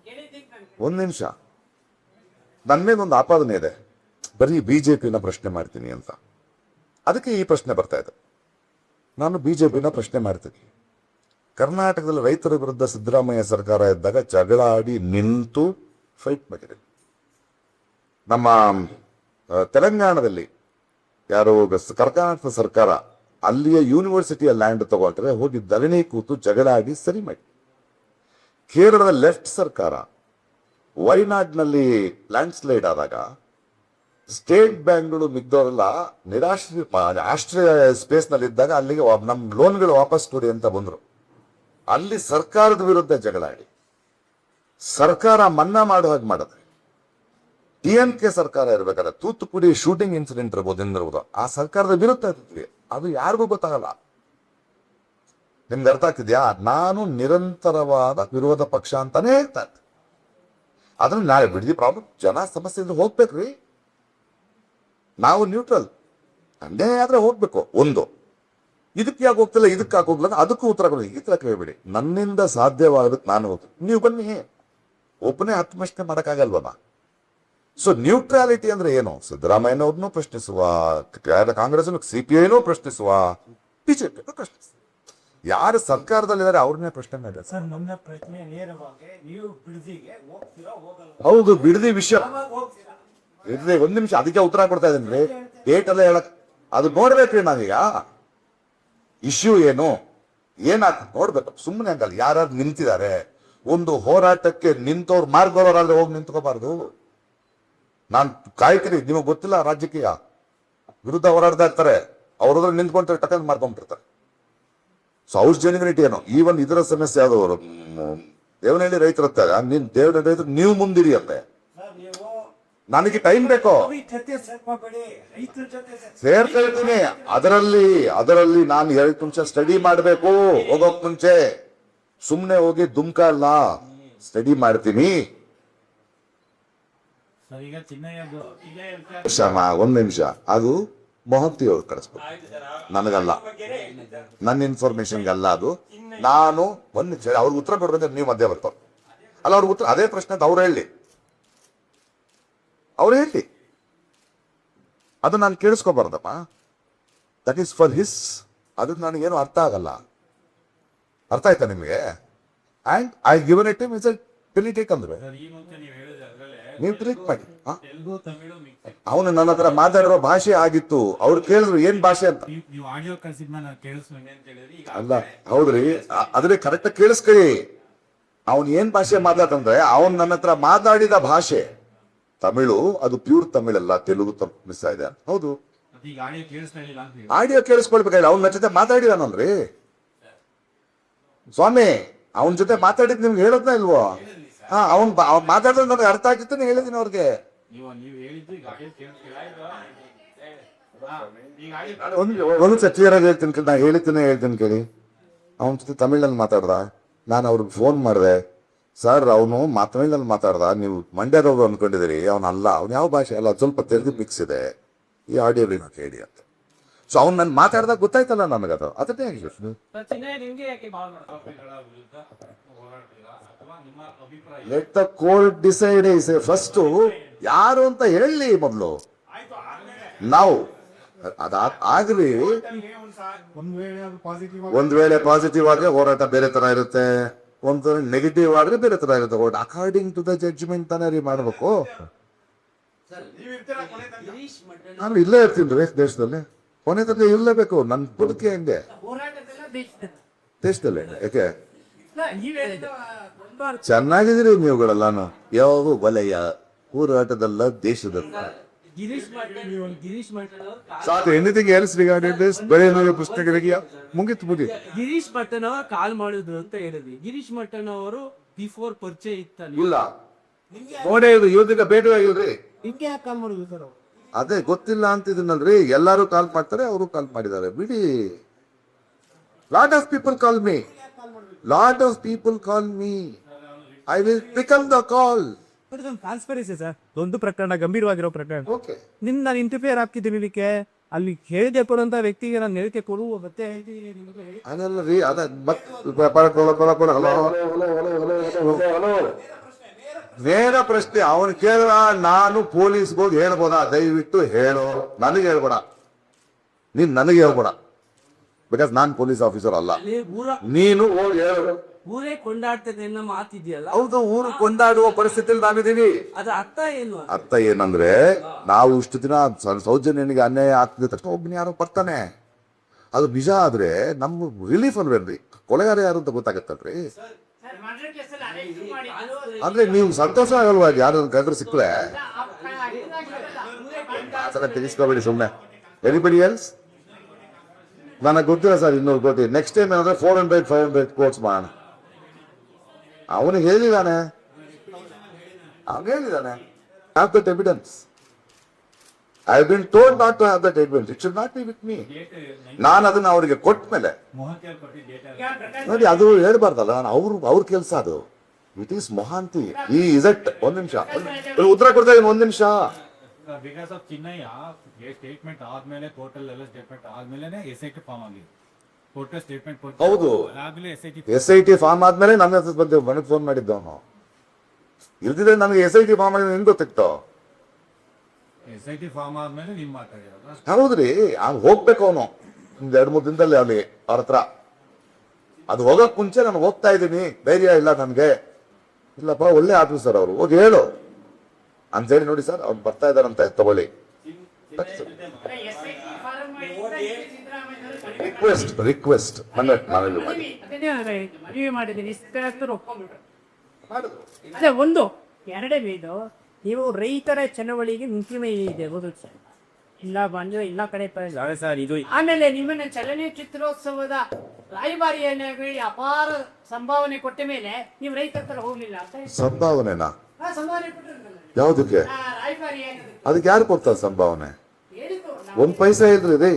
ಒಂದ್ ನಿಮಿಷ, ನನ್ನ ಮೇಲೆ ಒಂದು ಆಪಾದನೆ ಇದೆ, ಬರೀ ಬಿಜೆಪಿನ ಪ್ರಶ್ನೆ ಮಾಡ್ತೀನಿ ಅಂತ. ಅದಕ್ಕೆ ಈ ಪ್ರಶ್ನೆ ಬರ್ತಾ ಇದೆ. ನಾನು ಬಿಜೆಪಿನ ಪ್ರಶ್ನೆ ಮಾಡ್ತೀನಿ. ಕರ್ನಾಟಕದಲ್ಲಿ ರೈತರ ವಿರುದ್ಧ ಸಿದ್ದರಾಮಯ್ಯ ಸರ್ಕಾರ ಇದ್ದಾಗ ಜಗಳ ಆಡಿ ನಿಂತು ಫೈಟ್ ಮಾಡಿದೆ. ನಮ್ಮ ತೆಲಂಗಾಣದಲ್ಲಿ ಯಾರೋ ಕರ್ನಾಟಕ ಸರ್ಕಾರ ಅಲ್ಲಿಯ ಯೂನಿವರ್ಸಿಟಿಯ ಲ್ಯಾಂಡ್ ತಗೊಂಡ್ರೆ ಹೋಗಿ ಧರಣಿ ಕೂತು ಜಗಳ ಆಡಿ ಸರಿ ಮಾಡಿ. ಕೇರಳದ ಲೆಫ್ಟ್ ಸರ್ಕಾರ ವೈನಾಡ್ನಲ್ಲಿ ಲ್ಯಾಂಡ್ ಸ್ಲೈಡ್ ಆದಾಗ ಸ್ಟೇಟ್ ಬ್ಯಾಂಕ್ಗಳು ಮಿಗ್ದವರೆಲ್ಲ ಆಶ್ರಯ ಸ್ಪೇಸ್ ನಲ್ಲಿ ಇದ್ದಾಗ ಅಲ್ಲಿಗೆ ನಮ್ಮ ಲೋನ್ಗಳು ವಾಪಸ್ ಕೊಡಿ ಅಂತ ಬಂದ್ರು. ಅಲ್ಲಿ ಸರ್ಕಾರದ ವಿರುದ್ಧ ಜಗಳಾಡಿ ಸರ್ಕಾರ ಮನ್ನಾ ಮಾಡೋ ಹಾಗೆ ಮಾಡಿದ್ರೆ, DMK ಸರ್ಕಾರ ಇರ್ಬೇಕಾದ್ರೆ ತೂತುಕುಡಿ ಶೂಟಿಂಗ್ ಇನ್ಸಿಡೆಂಟ್ ಇರ್ಬೋದು, ಆ ಸರ್ಕಾರದ ವಿರುದ್ಧ ಇರ್ತೀವಿ. ಅದು ಯಾರಿಗೂ ಗೊತ್ತಾಗಲ್ಲ. ನಿಮ್ಗೆ ಅರ್ಥ ಆಗ್ತಿದ್ಯಾ? ನಾನು ನಿರಂತರವಾದ ವಿರೋಧ ಪಕ್ಷ ಅಂತಾನೆ ಹೇಳ್ತಾ ಇದ್ದೆ. ಅದನ್ನ ನಾಳೆ ಬಿಡದಿ ಪ್ರಾಬ್ಲಮ್ ಜನ ಸಮಸ್ಯೆ ಇದ್ರೆ ಹೋಗ್ಬೇಕ್ರಿ. ನಾವು ನ್ಯೂಟ್ರಲ್, ಅನ್ಯಾಯ ಆದ್ರೆ ಹೋಗ್ಬೇಕು. ಒಂದು ಇದಕ್ಕೆ ಯಾಕೆ ಹೋಗ್ತಿಲ್ಲ, ಇದಕ್ಕೆ ಯಾಕೆ ಹೋಗ್ಲಿಲ್ಲ, ಅದಕ್ಕೂ ಉತ್ತರ ಕೊಡಿ. ಈ ತರ ಕೇಳ್ಬೇಡಿ. ನನ್ನಿಂದ ಸಾಧ್ಯವಾಗದಕ್ಕೆ ನಾನು ಹೋಗ್ತೀನಿ, ನೀವು ಬನ್ನಿ. ಒಬ್ಬನೇ 10 ಪ್ರಶ್ನೆ ಮಾಡಕ್ಕಾಗಲ್ವಲ್ಲ. ಸೊ ನ್ಯೂಟ್ರಾಲಿಟಿ ಅಂದ್ರೆ ಏನು? ಸಿದ್ದರಾಮಯ್ಯನವ್ರನ್ನೂ ಪ್ರಶ್ನಿಸುವ, ಕಾಂಗ್ರೆಸ್ CPIನೂ ಪ್ರಶ್ನಿಸುವ, ಬಿಜೆಪಿ ಪ್ರಶ್ನಿಸುವ. ಯಾರು ಸರ್ಕಾರದಲ್ಲಿದ್ದಾರೆ ಅವ್ರನ್ನೇ ಪ್ರಶ್ನೆ ಮಾಡಿದ್ದಾರೆ. ಸರ್ ನನ್ನ ಪ್ರಶ್ನೆ ನೇರವಾಗಿ, ನೀವು ಬಿಡದಿಗೆ ಹೋಗ್ತೀರಾ ಹೋಗಲ್ಲ? ಹೌದು, ಬಿಡದಿ ವಿಷಯ ಹೋಗ್ತೀರಾ? ಇರ್ಲಿ, ಒಂದ್ ನಿಮಿಷ, ಅದಕ್ಕೆ ಉತ್ತರ ಕೊಡ್ತಾ ಇದ್ದೀನಿ. ಡೇಟ್ ಎಲ್ಲ ಹೇಳಕ್ ಅದು ನೋಡ್ಬೇಕ್ರಿ. ನಾವೀಗ ಇಶ್ಯೂ ಏನು ಏನಾಗ್ತದೆ ನೋಡ್ಬೇಕು. ಸುಮ್ಮನೆ ಹಂಗಲ್ಲ, ಯಾರು ನಿಂತಿದ್ದಾರೆ. ಒಂದು ಹೋರಾಟಕ್ಕೆ ನಿಂತವ್ರು ಮಾರ್ಗೋರಾದ್ರೆ ಹೋಗಿ ನಿಂತ್ಕೋಬಾರ್ದು. ನಾನ್ ಕಾಯ್ತೀನಿ. ನಿಮಗೆ ಗೊತ್ತಿಲ್ಲ, ರಾಜಕೀಯ ವಿರುದ್ಧ ಹೋರಾಡ್ತಾ ಇರ್ತಾರೆ, ಅವ್ರದ್ರ ನಿಂತ್ಕೊಂತಾರೆ, ಟಕ್ಕಂದ್ ಮಾಡ್ಕೊಂಡ್ಬಿಟ್ಟಿರ್ತಾರೆ. ಸೊ ಅವ್ರ ಜೆನ್ಯುನಿಟಿ ಏನೋ. ಈವನ್ ಇದರ ಸಮಸ್ಯೆ ಆದವರು ದೇವನಹಳ್ಳಿ ರೈತರತ್ತಾಗ ನೀನ್ ದೇವನಹಳ್ಳಿ ರೈತರು ನೀವು ಮುಂದಿರಿ ಅಂತೆ. ಸರ್ ನೀವು ನನಗೆ ಟೈಮ್ ಬೇಕು, ಜೊತೆ ಸೇರ್ಕೋಬೇಡಿ, ರೈತರ ಜೊತೆ ಸೇರ್ಕೊಳ್ತೀನಿ. ಅದರಲ್ಲಿ ನಾನು 2 ನಿಮಿಷ ಸ್ಟಡಿ ಮಾಡಬೇಕು ಹೋಗೋಕ್ ಮುಂಚೆ. ಸುಮ್ನೆ ಹೋಗಿ ದುಮ್ಕ ಅಲ್ಲ, ಸ್ಟಡಿ ಮಾಡ್ತೀನಿ. ಸರ್ ಈಗ ಚಿನ್ನಯ್ಯದು ಒಂದ್ ನಿಮಿಷ, ಅದು ಮೊಹಂತಿ ಅವ್ರು ಕಳಿಸ್ಬೇಕು, ನನಗಲ್ಲ, ನನ್ನ ಇನ್ಫಾರ್ಮೇಶನ್ಗಲ್ಲ ಅದು. ನಾನು ಒಂದ್ ನಿಮಿಷ, ಅವ್ರಿಗೆ ಉತ್ತರ ಕೊಡ್ಬೇಕಂದ್ರೆ ನೀವು ಮಧ್ಯೆ ಬರ್ತಾವ ಅಲ್ಲ. ಅವ್ರಿಗೆ ಉತ್ತರ ಅದೇ ಪ್ರಶ್ನೆ ಅಂತ ಅವ್ರು ಹೇಳಿ ಅದು ನಾನು ಕೇಳಿಸ್ಕೊಬಾರ್ದಮ್ಮ. That is for his. ಅದಕ್ಕೆ ನನಗೇನು ಅರ್ಥ ಆಗಲ್ಲ. ಅರ್ಥ ಆಯ್ತಾ ನಿಮಗೆ? And I given it him is a ಟಿಲಿಟೇಕ್ ಅಂದ್ರೆ ಈ ಮುಂಚೆ ನೀವು ಹೇಳಿದ್ರೆ ಅದ್ರಲ್ಲೇ ನೀವು ಕ್ಲಿಕ್ ಮಾಡಿ. ತೆಲುಗು ತಮಿಳು ಮಿಕ್ಸ್. ಅವನು ನನ್ನ ಹತ್ರ ಮಾತಾಡಿರೋ ಭಾಷೆ ಆಗಿತ್ತು. ಅವ್ರು ಕೇಳಿದ್ರು ಏನ್ ಭಾಷೆ ಅಂತ. ನೀವು ಆಡಿಯೋ ಕಳ್ಸಿದ್ ನಾನು ಕೇಳಿಸ್ಕೊಂಡೆ ಅಂತ ಹೇಳಿದ್ರಿ. ಈಗ ಅಲ್ಲ, ಹೌದ್ರಿ, ಅದ್ರೆ ಕರೆಕ್ಟ್ ಕೇಳಿಸ್ಕೊಳ್ಳಿ. ಅವನ್ ಏನ್ ಭಾಷೆ ಮಾತಾಡ್ತಂದ್ರೆ, ಅವನ್ ನನ್ನ ಹತ್ರ ಮಾತಾಡಿದ ಭಾಷೆ ತಮಿಳು, ಅದು ಪ್ಯೂರ್ ತಮಿಳಲ್ಲ, ತೆಲುಗು ಮಿಸ್ ಇದೆ. ಹೌದು, ಈಗ ಆಡಿಯೋ ಕೇಳಿಸ್ತಾ ಇಲ್ಲ ಅಂತ ಹೇಳಿ. ಆಡಿಯೋ ಕೇಳಿಸ್ಕೊಳ್ಬೇಕಾಗಿಲ್ಲ. ಅವ್ನ ಜೊತೆ ಮಾತಾಡಿದಾನಲ್ರಿ ಸ್ವಾಮಿ, ಅವನ ಜೊತೆ ಮಾತಾಡಿದ್ ನಿಮ್ಗೆ ಹೇಳೋದ್ನ ಇಲ್ವೋ? ಅವ್ನ್ ಮಾತಾಡಿದ್ರೆ ನನಗೆ ಅರ್ಥ ಆಗಿತ್ತು, ಹೇಳಿದೀನಿ ಅವ್ರಿಗೆ. ನೀವು ಹೇಳಿದ್ದು ಈಗ ಆಡಿಯೋ ಕೇಳಿಸ್ತಿಲ್ಲ. ಈಗ ಆಡಿಯೋ ಒಂದು ಕ್ಲಿಯರ್ ಆಗಿ ಹೇಳ್ತೀನಿ, ನಾ ಹೇಳ್ತೀನಿ ಕೇಳಿ. ಅವನ ಜೊತೆ ತಮಿಳಲ್ಲಿ ಮಾತಾಡ್ದ, ನಾನು ಅವ್ರಿಗೆ ಫೋನ್ ಮಾಡಿದೆ. ಸರ್ ಅವನು ತಮಿಳಲ್ಲಿ ಮಾತಾಡ್ದ, ನೀವು ಮಂಡ್ಯದವ್ರು ಅನ್ಕೊಂಡಿದ್ದೀರಿ, ಅವನಲ್ಲ, ಅವ್ನು ಯಾವ ಭಾಷೆ ಅಲ್ಲ, ಸ್ವಲ್ಪ ತೆರೆದು ಮಿಕ್ಸ್ ಇದೆ, ಈ ಆಡಿಯೋ ಕೇಳಿ ಅಂತ. ಸೊ ಅವ್ನು ನಾನು ಮಾತಾಡ್ದಾಗ ಗೊತ್ತಾಯ್ತಲ್ಲ ನನಗದು. ಅದನ್ನೇ ನಿಮ್ಗೆ ಯಾಕೆ ಆರೋಪಿಗಳ ವಿರುದ್ಧ ಹೋರಾಡ್ತೀರಾ ಅಥವಾ ನಿಮ್ಮ ಅಭಿಪ್ರಾಯ? Let the court decide. First ಯಾರು ಅಂತ ಹೇಳಿ ಮೊದಲು. ನಾವು ಆಗ್ರಿ. ಒಂದ್ ವೇಳೆ ಪಾಸಿಟಿವ್ ಆದ್ರೆ ಹೋರಾಟ ಬೇರೆ ತರ ಇರುತ್ತೆ, ಒಂದ್ ನೆಗೆಟಿವ್ ಆದ್ರೆ ಬೇರೆ ತರ ಇರುತ್ತೆ. ಅಕಾರ್ಡಿಂಗ್ ಟು ದ ಜಡ್ಜ್ಮೆಂಟ್ ತಾನೇ ರೀ ಮಾಡಬೇಕು. ನಾನು ಇಲ್ಲೇ ಇರ್ತೀನಿ ರೀ ದೇಶದಲ್ಲಿ, ಕೊನೆ ತನಕ ಇರಲೇಬೇಕು. ನನ್ನ ಬದುಕೆ ಹಂಗೆ ದೇಶದಲ್ಲಿ. ಯಾಕೆ ಚೆನ್ನಾಗಿದ್ದೀರಿ ನೀವುಗಳೆಲ್ಲಾನು. ಯಾವುದು ವಲಯ ಹೋರಾಟದಲ್ಲ, ದೇಶದಲ್ಲ. ಸಾಕು. Anything else regarded this? ಬೇರೆ ಏನಾದ್ರು ಪುಸ್ತಕಗಳಿಗೆ ಮುಗಿತು. ಗಿರೀಶ್ ಮಟ್ಟನ್ ಅವರು ಕಾಲ್ ಮಾಡಿದ್ರು ಅಂತ ಹೇಳಿದ್ವಿ. ಗಿರೀಶ್ ಮಟ್ಟನ್ ಅವರು ಬಿಫೋರ್ ಪರಿಚಯ ಇತ್ತ? ಇಲ್ಲ, ನೋಡೇ ಇದು ಯುವತಿಗೆ ಭೇಟಿ ಆಗಿಲ್ರಿ. ಹಿಂಗೆ ಯಾಕೆ ಕಾಲ್ ಮಾಡಿದ್ರು ಸರ್ ಅವ್ರು? ಅದೇ ಗೊತ್ತಿಲ್ಲ ಅಂತಿದ್ದೀನಲ್ರಿ, ಎಲ್ಲರೂ ಕಾಲ್ ಮಾಡ್ತಾರೆ, ಅವರು ಕಾಲ್ ಮಾಡಿದ್ದಾರೆ, ಬಿಡಿ. Lot of people call me, lot of people call me, I will pick up the call. Transparency sir, ಒಂದು ಪ್ರಕರಣ, ಗಂಭೀರವಾಗಿರೋ ಪ್ರಕರಣ. ಓಕೆ, ನಾನು ಇಂಟರ್ಫಿಯರ್ ಆಗ್ತಿದ್ದೀನಿ ಇದಕ್ಕೆ. ಅಲ್ಲಿ ಹೇಳಿಕೆ ಕೊಡುವಂತ ವ್ಯಕ್ತಿಗೆ ನಾನು ಹೇಳಿಕೆ ಕೊಡುವ ಮತ್ತೆ ಅದಲ್ಲ ರೀ, ಅದ ನೇರ ಪ್ರಶ್ನೆ ಅವನು ಕೇಳ, ನಾನು ಪೊಲೀಸ್ಗೆ ಹೋಗಿ ಹೇಳ್ಬೋದಾ? ದಯವಿಟ್ಟು ಹೇಳು, ನನಗೆ ಹೇಳ್ಬೇಡ, ನೀನ್ ನನಗೆ ಹೇಳ್ಬೇಡ, ಬಿಕಾಸ್ ನಾನ್ ಪೊಲೀಸ್ ಆಫೀಸರ್ ಅಲ್ಲ. ನೀನು ಹೋಗಿ ಹೇಳು. ಊರೇ ಕೊಂಡಾಡ್ತದೆ ಅನ್ನೋ ಮಾತಿದೆಯಲ್ಲ, ಹೌದು, ಊರು ಕೊಂಡಾಡುವ ಪರಿಸ್ಥಿತಿಯಲ್ಲಿ ನಾವಿದ್ದೀವಿ. ಅದ್ರ ಅರ್ಥ ಏನು? ಅರ್ಥ ಏನಂದ್ರೆ, ನಾವು ಇಷ್ಟು ದಿನ ಸೌಜನ್ಯನಿಗೆ ಅನ್ಯಾಯ ಆಗ್ತಿದೆ ತಕ್ಷಣ ಒಬ್ಬನ ಯಾರೋ ಬರ್ತಾನೆ, ಅದು ನಿಜ ಆದ್ರೆ ನಮ್ಮ ರಿಲೀಫ್ ಅಲ್ವೇನ್ರಿ? ಕೊಲೆಗಾರ ಯಾರು ಅಂತ ಗೊತ್ತಾಗತ್ತಲ್ರಿ? ಅಂದ್ರೆ ನೀವು ಸಂತೋಷ ಆಗಲ್ವಾ ಯಾರು ಕಂಡ್ರೆ ಸಿಕ್ಕಲೆ? ತೆಗಿಸ್ಕೋಬೇಡಿ ಸುಮ್ಮನೆ. Anybody else? ನನಗೆ ಗೊತ್ತಿಲ್ಲ ಸರ್ 200 ಕೋಟಿ. ನೆಕ್ಸ್ಟ್ ಟೈಮ್ ಏನಂದ್ರೆ 400-500 ಕೋರ್ಸ್ ಮಾಡೋಣ. ಅವನಿಗೆ ಹೇಳಿದಾನೆ, have that evidence. I have been told not to have that evidence. It should not be with me. ನಾನು ಅದನ್ನ ಅವರಿಗೆ ಕೊಟ್ಟ ಮೇಲೆ ನೋಡಿ, ಅದು ಹೇಳ್ಬಾರ್ದಲ್ಲ, ಅವ್ರ ಕೆಲಸ ಅದು. It is Mohanty. ಈ ಇಸಟ್ ಒಂದ್ ನಿಮಿಷ ಉತ್ತರ ಕೊಡ್ತಾ ಇದ್ದೀನಿ, ಒಂದ್ ನಿಮಿಷ. ಬಿಕಾಸ್ ಆಫ್ ಚಿನ್ನಯ್ಯ ಸ್ಟೇಟ್ಮೆಂಟ್ ಆದ್ಮೇಲೆ ಕೋರ್ಟಲ್ ಎಲ್ಲ ಸ್ಟೇಟ್ಮೆಂಟ್ ಆದ್ಮೇಲೆ SIT ಫಾರ್ಮ್ ಆಗಿದೆ. ಕೋರ್ಟಲ್ ಸ್ಟೇಟ್ಮೆಂಟ್ ಹೌದು, SIT ಫಾರ್ಮ್ ಆದ್ಮೇಲೆ ನನ್ನ ಹತ್ರ ಬಂದು ಮನೆಗೆ ಫೋನ್ ಮಾಡಿದ್ದವನು. ಇಲ್ದಿದ್ರೆ ನನಗೆ SIT ಫಾರ್ಮ್ ಆಗಿದೆ ನಿಮ್ಗೆ ಗೊತ್ತಿತ್ತು. SIT ಫಾರ್ಮ್ ಆದ್ಮೇಲೆ ನಿಮ್ ಮಾತಾಡಿರೋದು. ಹೌದ್ರಿ, ಹೋಗ್ಬೇಕು ಅವನು 2-3 ದಿನದಲ್ಲಿ ಅಲ್ಲಿ ಅವ್ರ ಹತ್ರ. ಅದು ಹೋಗಕ್ ಮುಂಚೆ ನಾನು ಹೋಗ್ತಾ ಇದ್ದೀನಿ, ಧೈರ್ಯ ಇಲ್ಲ ನನ್ಗೆ. ಇಲ್ಲಪ್ಪ, ಒಳ್ಳೆ ಆಫೀಸರ್ ಅವರು, ಹೋಗಿ ಹೇಳು ಅಂತ ಹೇಳಿ. ನೋಡಿ ಸರ್, ಅವ್ರು ಬರ್ತಾ ಇದಾರಂತೆ, ತಗೊಳ್ಳಿ. ರಿಕ್ವೆಸ್ಟ್ ಮನವಿ ಮಾಡಿ. ಮದುವೆ ಮಾಡಿದ್ದೀನಿ, ಇಷ್ಟರು ಒಪ್ಕೊಂಡ್ಬಿಟ್ರು. ಅದೇ ಒಂದು ಎರಡೇ ಇದು, ನೀವು ರೈತರ ಚಳವಳಿಗೆ ಮುಂಚೂಣಿ ಇದೆ ಓದು ಸರ್. ಇಲ್ಲ ಬಂದ್ರೆ ಇಲ್ಲ ಕಡೆ ಸರ್ ಇದು ಆಮೇಲೆ ನಿಮ್ಮನ್ನ ಚಲನಚಿತ್ರೋತ್ಸವದ ರಾಯಭಾರಿಯನ್ನಾಗಿ ಅಪಾರ ಸಂಭಾವನೆ ಕೊಟ್ಟ ಮೇಲೆ ನೀವು ರೈತರ ಹತ್ರ ಹೋಗ್ಲಿಲ್ಲ ಅಂತ. ಸಂಭಾವನೆನಾ? ಸಂಭಾವನೆ ಕೊಟ್ಟಿರಲ್ಲ ಯಾವ್ದಕ್ಕೆ? ರಾಯಭಾರಿಯಾಗಿ ಅದಕ್ಕೆ ಯಾರು ಕೊಡ್ತಾರೆ ಸಂಭಾವನೆ? ಹೇಳಿದ್ರು. 1 ಪೈಸಾ ಇಲ್ರಿ ರೀ.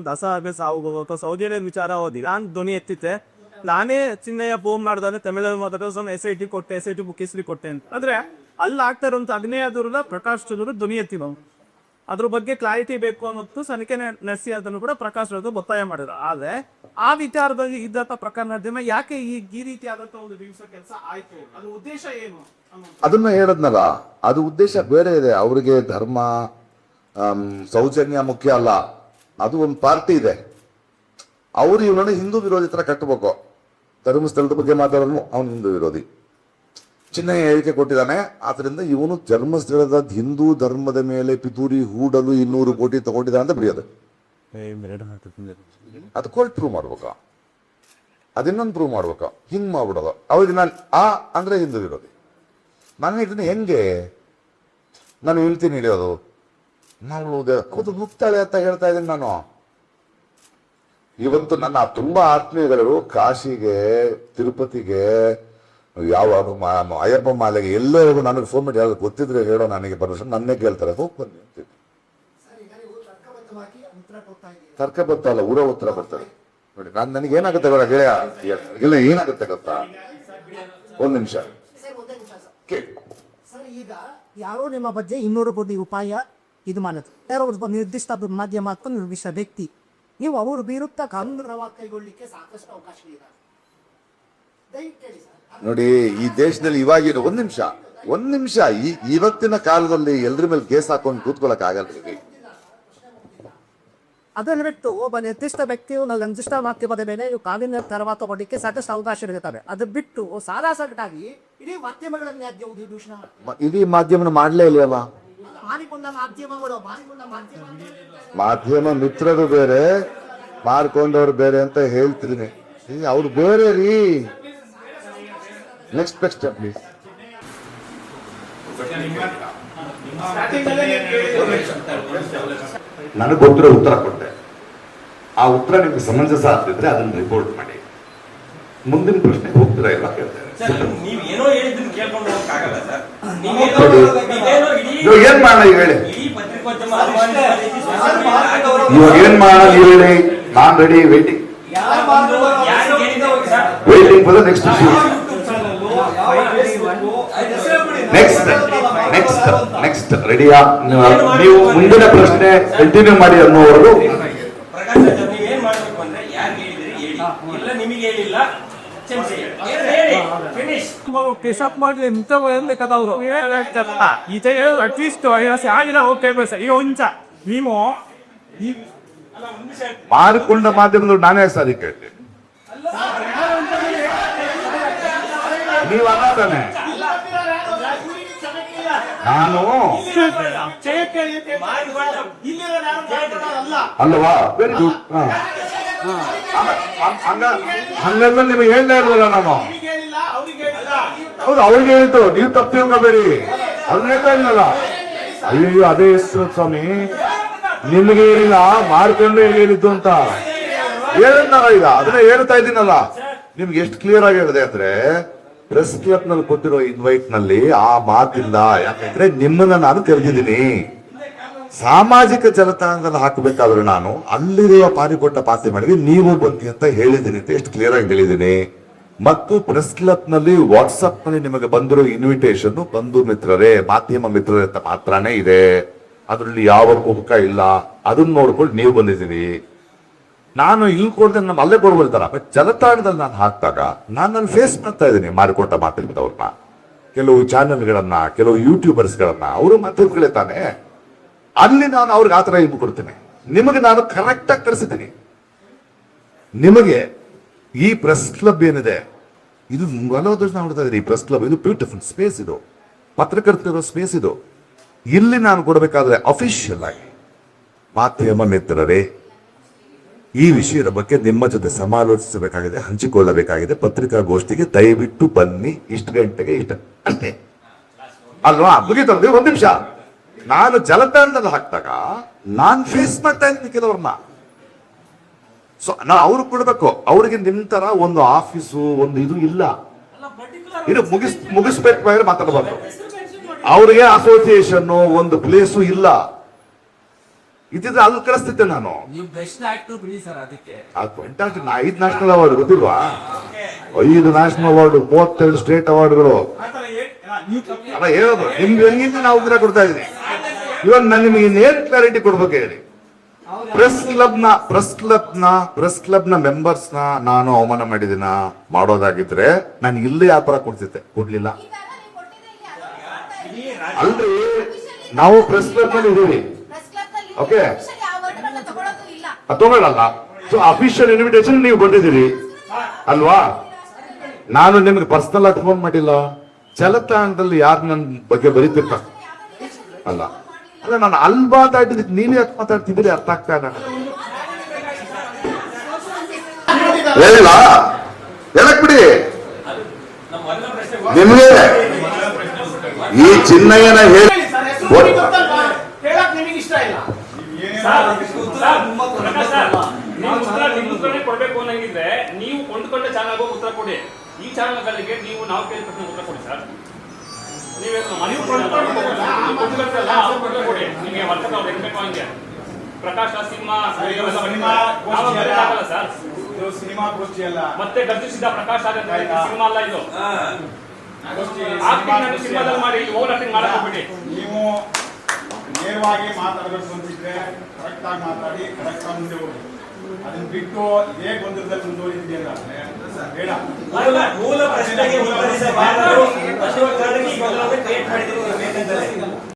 ದಸರಾಗೆ ಸಾವು ಅಥವಾ ಸೌದಿಯ ವಿಚಾರ ಓದಿ ನಾನು ಧ್ವನಿ ಎತ್ತಿದ್ದೆ. ನಾನೇ ಚಿನ್ನಯ್ಯ ಫೋನ್ ಮಾಡಿದ್ರೆ ತಮಿಳಲ್ಲಿ ಮಾತಾಡೋ SIT ಕೊಟ್ಟೆ, SIT ಬುಕ್ ಹಿಸ್ಟ್ರಿ ಕೊಟ್ಟೆ ಅಂತ. ಆದ್ರೆ ಅಲ್ಲಿ ಆಗ್ತಾ ಇರುವಂತ 15 ಪ್ರಕಾಶ್ ಚಂದ್ರ ಧ್ವನಿ ಎತ್ತಿದ್ರು. ಅದ್ರ ಬಗ್ಗೆ ಕ್ಲಾರಿಟಿ ಬೇಕು ಅನ್ನೋದು ಸನಿಕೆ ನಡೆಸಿ ಅದನ್ನು ಕೂಡ ಪ್ರಕಾಶ್ ಅವರು ಒತ್ತಾಯ ಮಾಡಿದ್ರು. ಆದ್ರೆ ಆ ವಿಚಾರದಲ್ಲಿ ಇದ್ದಂತ ಪ್ರಕರಣದ ಯಾಕೆ ಈ ರೀತಿ ಆದಂತ ಒಂದು ದಿವಸ ಕೆಲಸ ಆಯ್ತು, ಅದ್ರ ಉದ್ದೇಶ ಏನು? ಅದನ್ನ ಹೇಳದ್ನಲ್ಲ, ಅದು ಉದ್ದೇಶ ಬೇರೆ ಇದೆ. ಅವ್ರಿಗೆ ಧರ್ಮ ಸೌಜನ್ಯ ಮುಖ್ಯ ಅಲ್ಲ, ಅದು ಒಂದು ಪಾರ್ಟಿ ಇದೆ. ಅವ್ರು ಇವನನ್ನ ಹಿಂದೂ ವಿರೋಧಿ ತರ ಕಟ್ಟಬೇಕು. ಧರ್ಮಸ್ಥಳದ ಬಗ್ಗೆ ಮಾತಾಡೋನು ಅವನು ಹಿಂದೂ ವಿರೋಧಿ. ಚಿನ್ನಯ್ಯ ಹೇಳಿಕೆ ಕೊಟ್ಟಿದ್ದಾನೆ, ಆದ್ರಿಂದ ಇವನು ಧರ್ಮಸ್ಥಳದ ಹಿಂದೂ ಧರ್ಮದ ಮೇಲೆ ಪಿತೂರಿ ಹೂಡಲು 200 ಕೋಟಿ ತಗೊಂಡಿದ್ದಾನೆ ಅಂತ ಬರೆಯೋದು. ಅದು ಕೋರ್ಟ್ ಪ್ರೂವ್ ಮಾಡ್ಬೇಕು, ಅದಿನ್ನೊಂದು ಪ್ರೂವ್ ಮಾಡ್ಬೇಕು. ಹಿಂಗ್ ಮಾಡ್ಬಿಡೋದು. ಅವ್ರಿಗೆ ನಾನು ಅಂದ್ರೆ ಹಿಂದೂ ವಿರೋಧಿ. ನಾನು ಇದನ್ನ ಹೆಂಗೆ ನಾನು ಹೇಳ್ತೀನಿ ಹಿಡಿಯೋದು? ನಾವು ಅದು ಮುಕ್ತಾಳೆ ಅಂತ ಹೇಳ್ತಾ ಇದ್ದೀನಿ ನಾನು. ಇವತ್ತು ನನ್ನ ತುಂಬಾ ಆತ್ಮೀಯಗಳು ಕಾಶಿಗೆ, ತಿರುಪತಿಗೆ, ಯಾವ ಅಯ್ಯಪ್ಪ ಮಾಲೆಗೆ ಎಲ್ಲೋ ನನಗೆ ಫೋನ್ ಮಾಡಿ ಯಾರು ಗೊತ್ತಿದ್ರೆ ಹೇಳೋ, ನನಗೆ ಪರ್ಮಿಷನ್ ನನ್ನೇ ಕೇಳ್ತಾರೆ, ಹೋಗಿ ಬನ್ನಿ ಅಂತೀನಿ. ತರ್ಕ ಬರ್ತಾವಲ್ಲ, ಊರ ಉತ್ತರ ಬರ್ತಾರೆ ನೋಡಿ. ನನಗೆ ಏನಾಗುತ್ತೆ ಗೊತ್ತಾ ಗೆಳೆಯ? ಇಲ್ಲ, ಏನಾಗುತ್ತೆ ಗೊತ್ತಾ? 1 ನಿಮಿಷ ಕೇಳಿ. ಸರ್, ಈಗ ಯಾರೋ ನಿಮ್ಮ ಬಗ್ಗೆ 200 ಕೋಟಿ ರೂಪಾಯಿ ಇದು ಮಾಡುತ್ತೆ, ಯಾರೋ ಒಬ್ಬ ನಿರ್ದಿಷ್ಟ ಮಾಧ್ಯಮ ಅಥವಾ ನಿರ್ದಿಷ್ಟ ವ್ಯಕ್ತಿ, ನೀವು ಅವ್ರ ವಿರುದ್ಧ ಕಾನೂನು ಕ್ರಮ ಕೈಗೊಳ್ಳಿಕ್ಕೆ ಸಾಕಷ್ಟು ಅವಕಾಶಗಳಿದೆ. ದಯವಿಟ್ಟು ಹೇಳಿ ಸರ್. ನೋಡಿ, ಈ ದೇಶದಲ್ಲಿ ಇವಾಗಿರೋ 1 ನಿಮಿಷ ಇವತ್ತಿನ ಕಾಲದಲ್ಲಿ ಎಲ್ರ ಮೇಲೆ ಕೇಸ್ ಹಾಕೊಂಡು ಕೂತ್ಕೊಳಕ್ ಆಗಲ್ಲ. ಅದನ್ನು ಬಿಟ್ಟು ಒಬ್ಬ ನಿರ್ದಿಷ್ಟ ವ್ಯಕ್ತಿಯು ನಿರ್ದಿಷ್ಟ ಮಾಧ್ಯಮದ ಮೇಲೆ ಕಾನೂನಿನ ಕ್ರಮ ತಗೊಳ್ಳಿಕ್ಕೆ ಸಾಕಷ್ಟು ಅವಕಾಶಗಳಿರ್ತವೆ. ಅದು ಬಿಟ್ಟು ಸಾದಾ ಸಗಟಾಗಿ ಇಡೀ ಮಾಧ್ಯಮಗಳನ್ನೇ ದೂಷಣ ಇಡೀ ಮಾಧ್ಯಮನ ಮಾಡ್ಲೇ ಇಲ್ಲಲ್ಲ. ಮಾರಿಕೊಂಡ ಮಾಧ್ಯಮಗಳು ಮಾಧ್ಯಮ ಮಿತ್ರರು ಬೇರೆ, ಮಾರ್ಕೊಂಡವ್ರು ಬೇರೆ ಅಂತ ಹೇಳ್ತಿದ್ದೀನಿ. ಅವ್ರು ಬೇರೆ ರೀ. Next step please. ನನಗೆ ಗೊತ್ತಿರೋ ಉತ್ತರ ಕೊಟ್ಟೆ. ಆ ಉತ್ತರ ನಿಮ್ಗೆ ಸಮಂಜಸ ಆಗ್ತಿದ್ರೆ ಅದನ್ನು ರಿಪೋರ್ಟ್ ಮಾಡಿ. ಮುಂದಿನ ಪ್ರಶ್ನೆ ಹೋಗ್ತೀರಾ ಇಲ್ಲ ಕೇಳ್ತೇನೆ. ಸರ್ ನೀವು ಏನೋ ಹೇಳಿದ್ದನ್ನ ಕೇಳ್ಕೊಂಡು ಹೋಗಕ್ಕಾಗಲ್ಲ ಸರ್. ನೋಡಿ, ನೀವೇನೋ ಇಡೀ ಇವಾಗ ಏನ್ ಮಾಡೋಣ ಈಗ ಹೇಳಿ, ಇಡೀ ಪತ್ರಿಕೋದ್ಯಮ ಅಭಿಮಾನಿಗಳ ರೀತಿ social media ಇವಾಗ ಏನ್ ಮಾಡೋಣ ನೀವು ಹೇಳಿ. ನಾನ್ ರೆಡಿ, ವೇಟಿಂಗ್ ಯಾರಿಗೆ ಹೇಳಿದ್ದು ಹೋಗಿ sir? Waiting for the next issue. Next ರೆಡಿಯಾ? ನೀವು ಮುಂದಿನ ಪ್ರಶ್ನೆ ಕಂಟಿನ್ಯೂ ಮಾಡಿ ಅನ್ನೋವರೆಗೂ ಪ್ರಕಾಶ್ ರಾಜ್ ಅವ್ರು ನೀವೇನ್ ಮಾಡ್ಬೇಕು ಅಂದ್ರೆ ಯಾರಿಗೆ ಹೇಳಿದ್ರಿ ಹೇಳಿ, ಇಲ್ಲ ನಿಮಗೆ ಹೇಳಿಲ್ಲ ಕ್ಷಮಿಸಿ ಹೇಳಿ, ಫಿನಿಶ್. ಪಿಸಪ್ ಮಾಡಿ ಎಂತ ಬೇಕಾದವರು ಹೇಳ್ತಾರಲ್ಲ ಈತ ಅಟ್ಲೀಸ್ಟ್ ಆಗಿಲ್ಲ ಓಕೆ ಬಸ್ ಈಗ ಒಂಚ ನೀವು ಮಾರಿಕೊಂಡ ಮಾಧ್ಯಮದವ್ರು ನಾನೇ ಸಾರಿ ಕೇಳ್ತೇನೆ. ನೀವು ಅನ್ನಾನೆ ನಾನು ಅಲ್ಲವಾ? Very good. ಹಂಗೆಲ್ಲ ನಿಮಗೆ ಹೇಳ್ತಾ ಇರಲಿಲ್ಲ ನಾನು. ಹೌದು, ಅವ್ರಿಗೆ ಹೇಳಿದ್ದು, ನೀವು ತಪ್ಪು ತಿಳ್ಕೊಬೇಡಿ. ಅವ್ರು ಹೇಳ್ತಾ ಇಲ್ಲಲ್ಲ. ಅಯ್ಯೋ ಅದೇ ಹೆಸರು ಸ್ವಾಮಿ, ನಿಮ್ಗೆ ಹೇಳಿಲ್ಲ, ಮಾಡ್ಕೊಂಡು ಹೇಳಿದ್ದು ಅಂತ ಹೇಳಿದ್ನಲ್ಲ. ಈಗ ಅದನ್ನ ಹೇಳ್ತಾ ಇದ್ದೀನಲ್ಲ, ನಿಮ್ಗೆ ಎಷ್ಟು ಕ್ಲಿಯರ್ ಆಗಿ ಹೇಳಿದೆ ಅಂದ್ರೆ, ಪ್ರೆಸ್ ಕ್ಲಬ್ ನಲ್ಲಿ ಕೊಟ್ಟಿರೋ ಇನ್ವೈಟ್ ನಲ್ಲಿ ಆ ಮಾತಿಲ್ಲ. ಯಾಕಂದ್ರೆ ನಿಮ್ಮನ್ನ ನಾನು ಕರೆದಿದ್ದೀನಿ. ಸಾಮಾಜಿಕ ಜಾಲತಾಣದಲ್ಲಿ ಹಾಕಬೇಕಾದ್ರೆ ನಾನು ಅಲ್ಲಿರುವ ಪಾರಿಕೊಟ್ಟ ಪಾಸೆ ಮಾಡಿದ್ವಿ, ನೀವು ಬಂದಿ ಅಂತ ಹೇಳಿದ್ದೀನಿ ಅಂತ ಎಷ್ಟು ಕ್ಲಿಯರ್ ಆಗಿ ಹೇಳಿದ್ದೀನಿ. ಮತ್ತು ಪ್ರೆಸ್ ಕ್ಲಬ್ ನಲ್ಲಿ ವಾಟ್ಸಪ್ ನಲ್ಲಿ ನಿಮಗೆ ಬಂದಿರೋ ಇನ್ವಿಟೇಷನ್ ಬಂಧು ಮಿತ್ರರೇ, ಮಾಧ್ಯಮ ಮಿತ್ರರೇ ಅಂತ ಮಾತ್ರನೇ ಇದೆ. ಅದರಲ್ಲಿ ಯಾವ ಕುಹಕ ಇಲ್ಲ. ಅದನ್ನ ನೋಡ್ಕೊಂಡು ನೀವು ಬಂದಿದ್ದೀರಿ. ನಾನು ಇಲ್ಲಿ ಕೊಡ್ದೆ ನಮ್ಮ ಅಲ್ಲೇ ಕೊಡ್ಬೋದಾರ. ಜಾಲತಾಣದಲ್ಲಿ ನಾನು ಹಾಕಿದಾಗ ನಾನು ನನ್ನ ಫೇಸ್ ಮಾಡ್ತಾ ಇದ್ದೀನಿ ಮಾರಿಕೊಟ್ಟ ಮಾತಾಡಿದವ್ರನ್ನ, ಕೆಲವು ಚಾನೆಲ್ಗಳನ್ನ, ಕೆಲವು ಯೂಟ್ಯೂಬರ್ಸ್ಗಳನ್ನ. ಅವರು ಮಾತಾಡ್ಗಳೇ ತಾನೆ. ಅಲ್ಲಿ ನಾನು ಅವ್ರಿಗೆ ಆತರ ಇದು ಕೊಡ್ತೀನಿ. ನಿಮಗೆ ನಾನು ಕರೆಕ್ಟ್ ಆಗಿ ಕಳಿಸಿದ್ದೀನಿ. ನಿಮಗೆ ಈ ಪ್ರೆಸ್ ಕ್ಲಬ್ ಏನಿದೆ, ಇದು ಹಲವು ನೋಡ್ತಾ ಇದ್ದೀರಿ. ಈ ಪ್ರೆಸ್ ಕ್ಲಬ್ ಇದು ಬ್ಯೂಟಿಫುಲ್ ಸ್ಪೇಸ್, ಇದು ಪತ್ರಕರ್ತರಿರೋ ಸ್ಪೇಸ್. ಇದು ಇಲ್ಲಿ ನಾನು ಕೊಡಬೇಕಾದ್ರೆ ಅಫಿಷಿಯಲ್ ಆಗಿ, ಮಾಧ್ಯಮ ಮಿತ್ರರೇ, ಈ ವಿಷಯದ ಬಗ್ಗೆ ನಿಮ್ಮ ಜೊತೆ ಸಮಾಲೋಚಿಸಬೇಕಾಗಿದೆ, ಹಂಚಿಕೊಳ್ಳಬೇಕಾಗಿದೆ. ಪತ್ರಿಕಾಗೋಷ್ಠಿಗೆ ದಯವಿಟ್ಟು ಬನ್ನಿ, ಇಷ್ಟು ಗಂಟೆಗೆ ಇಷ್ಟ ಅಷ್ಟೇ ಅಲ್ವಾ? ಮುಗಿತಂದ್ರೆ ಒಂದ್ ನಿಮಿಷ. ನಾನು ಜಾಲತಾಣದಲ್ಲಿ ಹಾಕಿದಾಗ ನಾನ್ ಫೇಸ್ ಮಾಡ್ತಾ ಇದ್ದೀನಿ ಕೆಲವ್ರನ್ನ. ಸೊ ನಾ ಅವ್ರಿಗೆ ಕೊಡ್ಬೇಕು. ಅವ್ರಿಗೆ ನಿಮ್ ತರ ಒಂದು ಆಫೀಸು, ಒಂದು ಇದು ಇಲ್ಲ. ಇದು ಮುಗಿಸ್ಬೇಕು ಮಾತಾಡಬಾರ್ದು. ಅವ್ರಿಗೆ ಅಸೋಸಿಯೇಷನ್ ಒಂದು ಪ್ಲೇಸು ಇಲ್ಲ. ಇದ್ದಿದ್ರೆ ಅಲ್ಲಿ ಕಳಿಸ್ತಿದ್ದೆ ನಾನು. ನೀವು ಬೆಸ್ಟ್ ಆಕ್ಟರ್ ಬಿಡಿ ಸರ್, ಅದಕ್ಕೆ 5 ನ್ಯಾಷನಲ್ ಅವಾರ್ಡ್ ಗೊತ್ತಿಲ್ವಾ? 5 ನ್ಯಾಷನಲ್ ಅವಾರ್ಡ್, 32 ಸ್ಟೇಟ್ ಅವಾರ್ಡ್ಗಳು. ಅಲ್ಲ ಹೇಳೋದು ನಿಮ್ಗೆ ಹೆಂಗಿಂದ ನಾವು ಉತ್ತರ ಕೊಡ್ತಾ ಇದೀನಿ. ಇವಾಗ ನಾನು ನಿಮಗೆ ಇನ್ನೇನ್ ಕ್ಲಾರಿಟಿ ಕೊಡ್ಬೇಕು ಹೇಳಿ. ಪ್ರೆಸ್ ಕ್ಲಬ್ ನ ಮೆಂಬರ್ಸ್ ನ ನಾನು ಅವಮಾನ ಮಾಡಿದಿನ ಮಾಡೋದಾಗಿದ್ರೆ ನಾನು ಇಲ್ಲೇ ವ್ಯಾಪಾರ ಕೊಡ್ತಿದ್ದೆ, ಕೊಡ್ಲಿಲ್ಲ. ಅಲ್ರಿ, ನಾವು ಪ್ರೆಸ್ ಕ್ಲಬ್ ನಲ್ಲಿ ಇದೀವಿ. ಓಕೆ, ತಗೊಳ್ಳಲ್ಲ. ಸೊ ಅಫಿಷಿಯಲ್ ಇನ್ವಿಟೇಷನ್ ನೀವು ಬಂದಿದ್ದೀರಿ ಅಲ್ವಾ? ನಾನು ನಿಮ್ಗೆ ಪರ್ಸನಲ್ ಆಗಿ ಫೋನ್ ಮಾಡಿಲ್ಲ. ಜಾಲತಾಣದಲ್ಲಿ ಯಾರು ನನ್ನ ಬಗ್ಗೆ ಬರೀತಿರ್ತ ಅಲ್ಲ. ಅಲ್ಲ, ನಾನು ಅಲ್ಲಿ ಮಾತಾಡಿದ್ದಕ್ಕೆ ನೀವೇ ಯಾಕೆ ಮಾತಾಡ್ತಿದ್ದೀರಿ ಅರ್ಥ ಆಗ್ತಾ ಇಲ್ಲ. ಹೇಳಿಲ್ಲ ಹೇಳಕ್ ಬಿಡಿ. ನಿಮ್ಗೆ ಈ ಚಿನ್ನಯ್ಯನ ಹೇಳಿ ಕೊಡ್ಬೇಕು ಅನ್ನಂಗಿದ್ರೆ ನೀವು ಕೊಂಡ್ಕೊಂಡ ಚಾನಲ್ ಉತ್ತರ ಕೊಡಿ. ಈ ಚಾನಲ್ಗಳಿಗೆ ನೀವು ನಾವು ಕೇಳಿ ಪ್ರಶ್ನೆ ಉತ್ತರ ಕೊಡಿ ಸರ್. ಪ್ರಕಾಶ ಸಿನಿಮಾ ಮತ್ತೆ ಗರ್ಜಿಸಿದ ಪ್ರಕಾಶ್ ಸಿನಿಮಾ ಅಲ್ಲ ಇದು. ಸಿನಿಮಾದಲ್ಲಿ ಮಾಡಿ ಓವರ್ ಆಕ್ಟಿಂಗ್ ಮಾಡಕ್ ಹೋಗ್ಬಿಡಿ. ನೀವು ನೇರವಾಗಿ ಮಾತಾಡಬೇಕು ಅಂತಿದ್ರೆ ಕರೆಕ್ಟ್ ಆಗಿ ಮಾತಾಡಿ, ಕರೆಕ್ಟ್ ಆಗಿ ಮುಂದೆ ಹೋಗಿ. ಅದನ್ನ ಬಿಟ್ಟು ಇದೇ ಗೊಂದಲದಲ್ಲಿ ಮುಂದುವರಿದಿದೆ ಅಂದ್ರೆ ಬೇಡ. ಮೂಲ ಪ್ರಶ್ನೆಗೆ ಉತ್ತರಿಸಬಾರದು ಅನ್ನುವ ಕಾರಣಕ್ಕೆ ಈ ಗೊಂದಲವನ್ನು ಕ್ರಿಯೇಟ್ ಮಾಡಿದ್ದೀರಿ.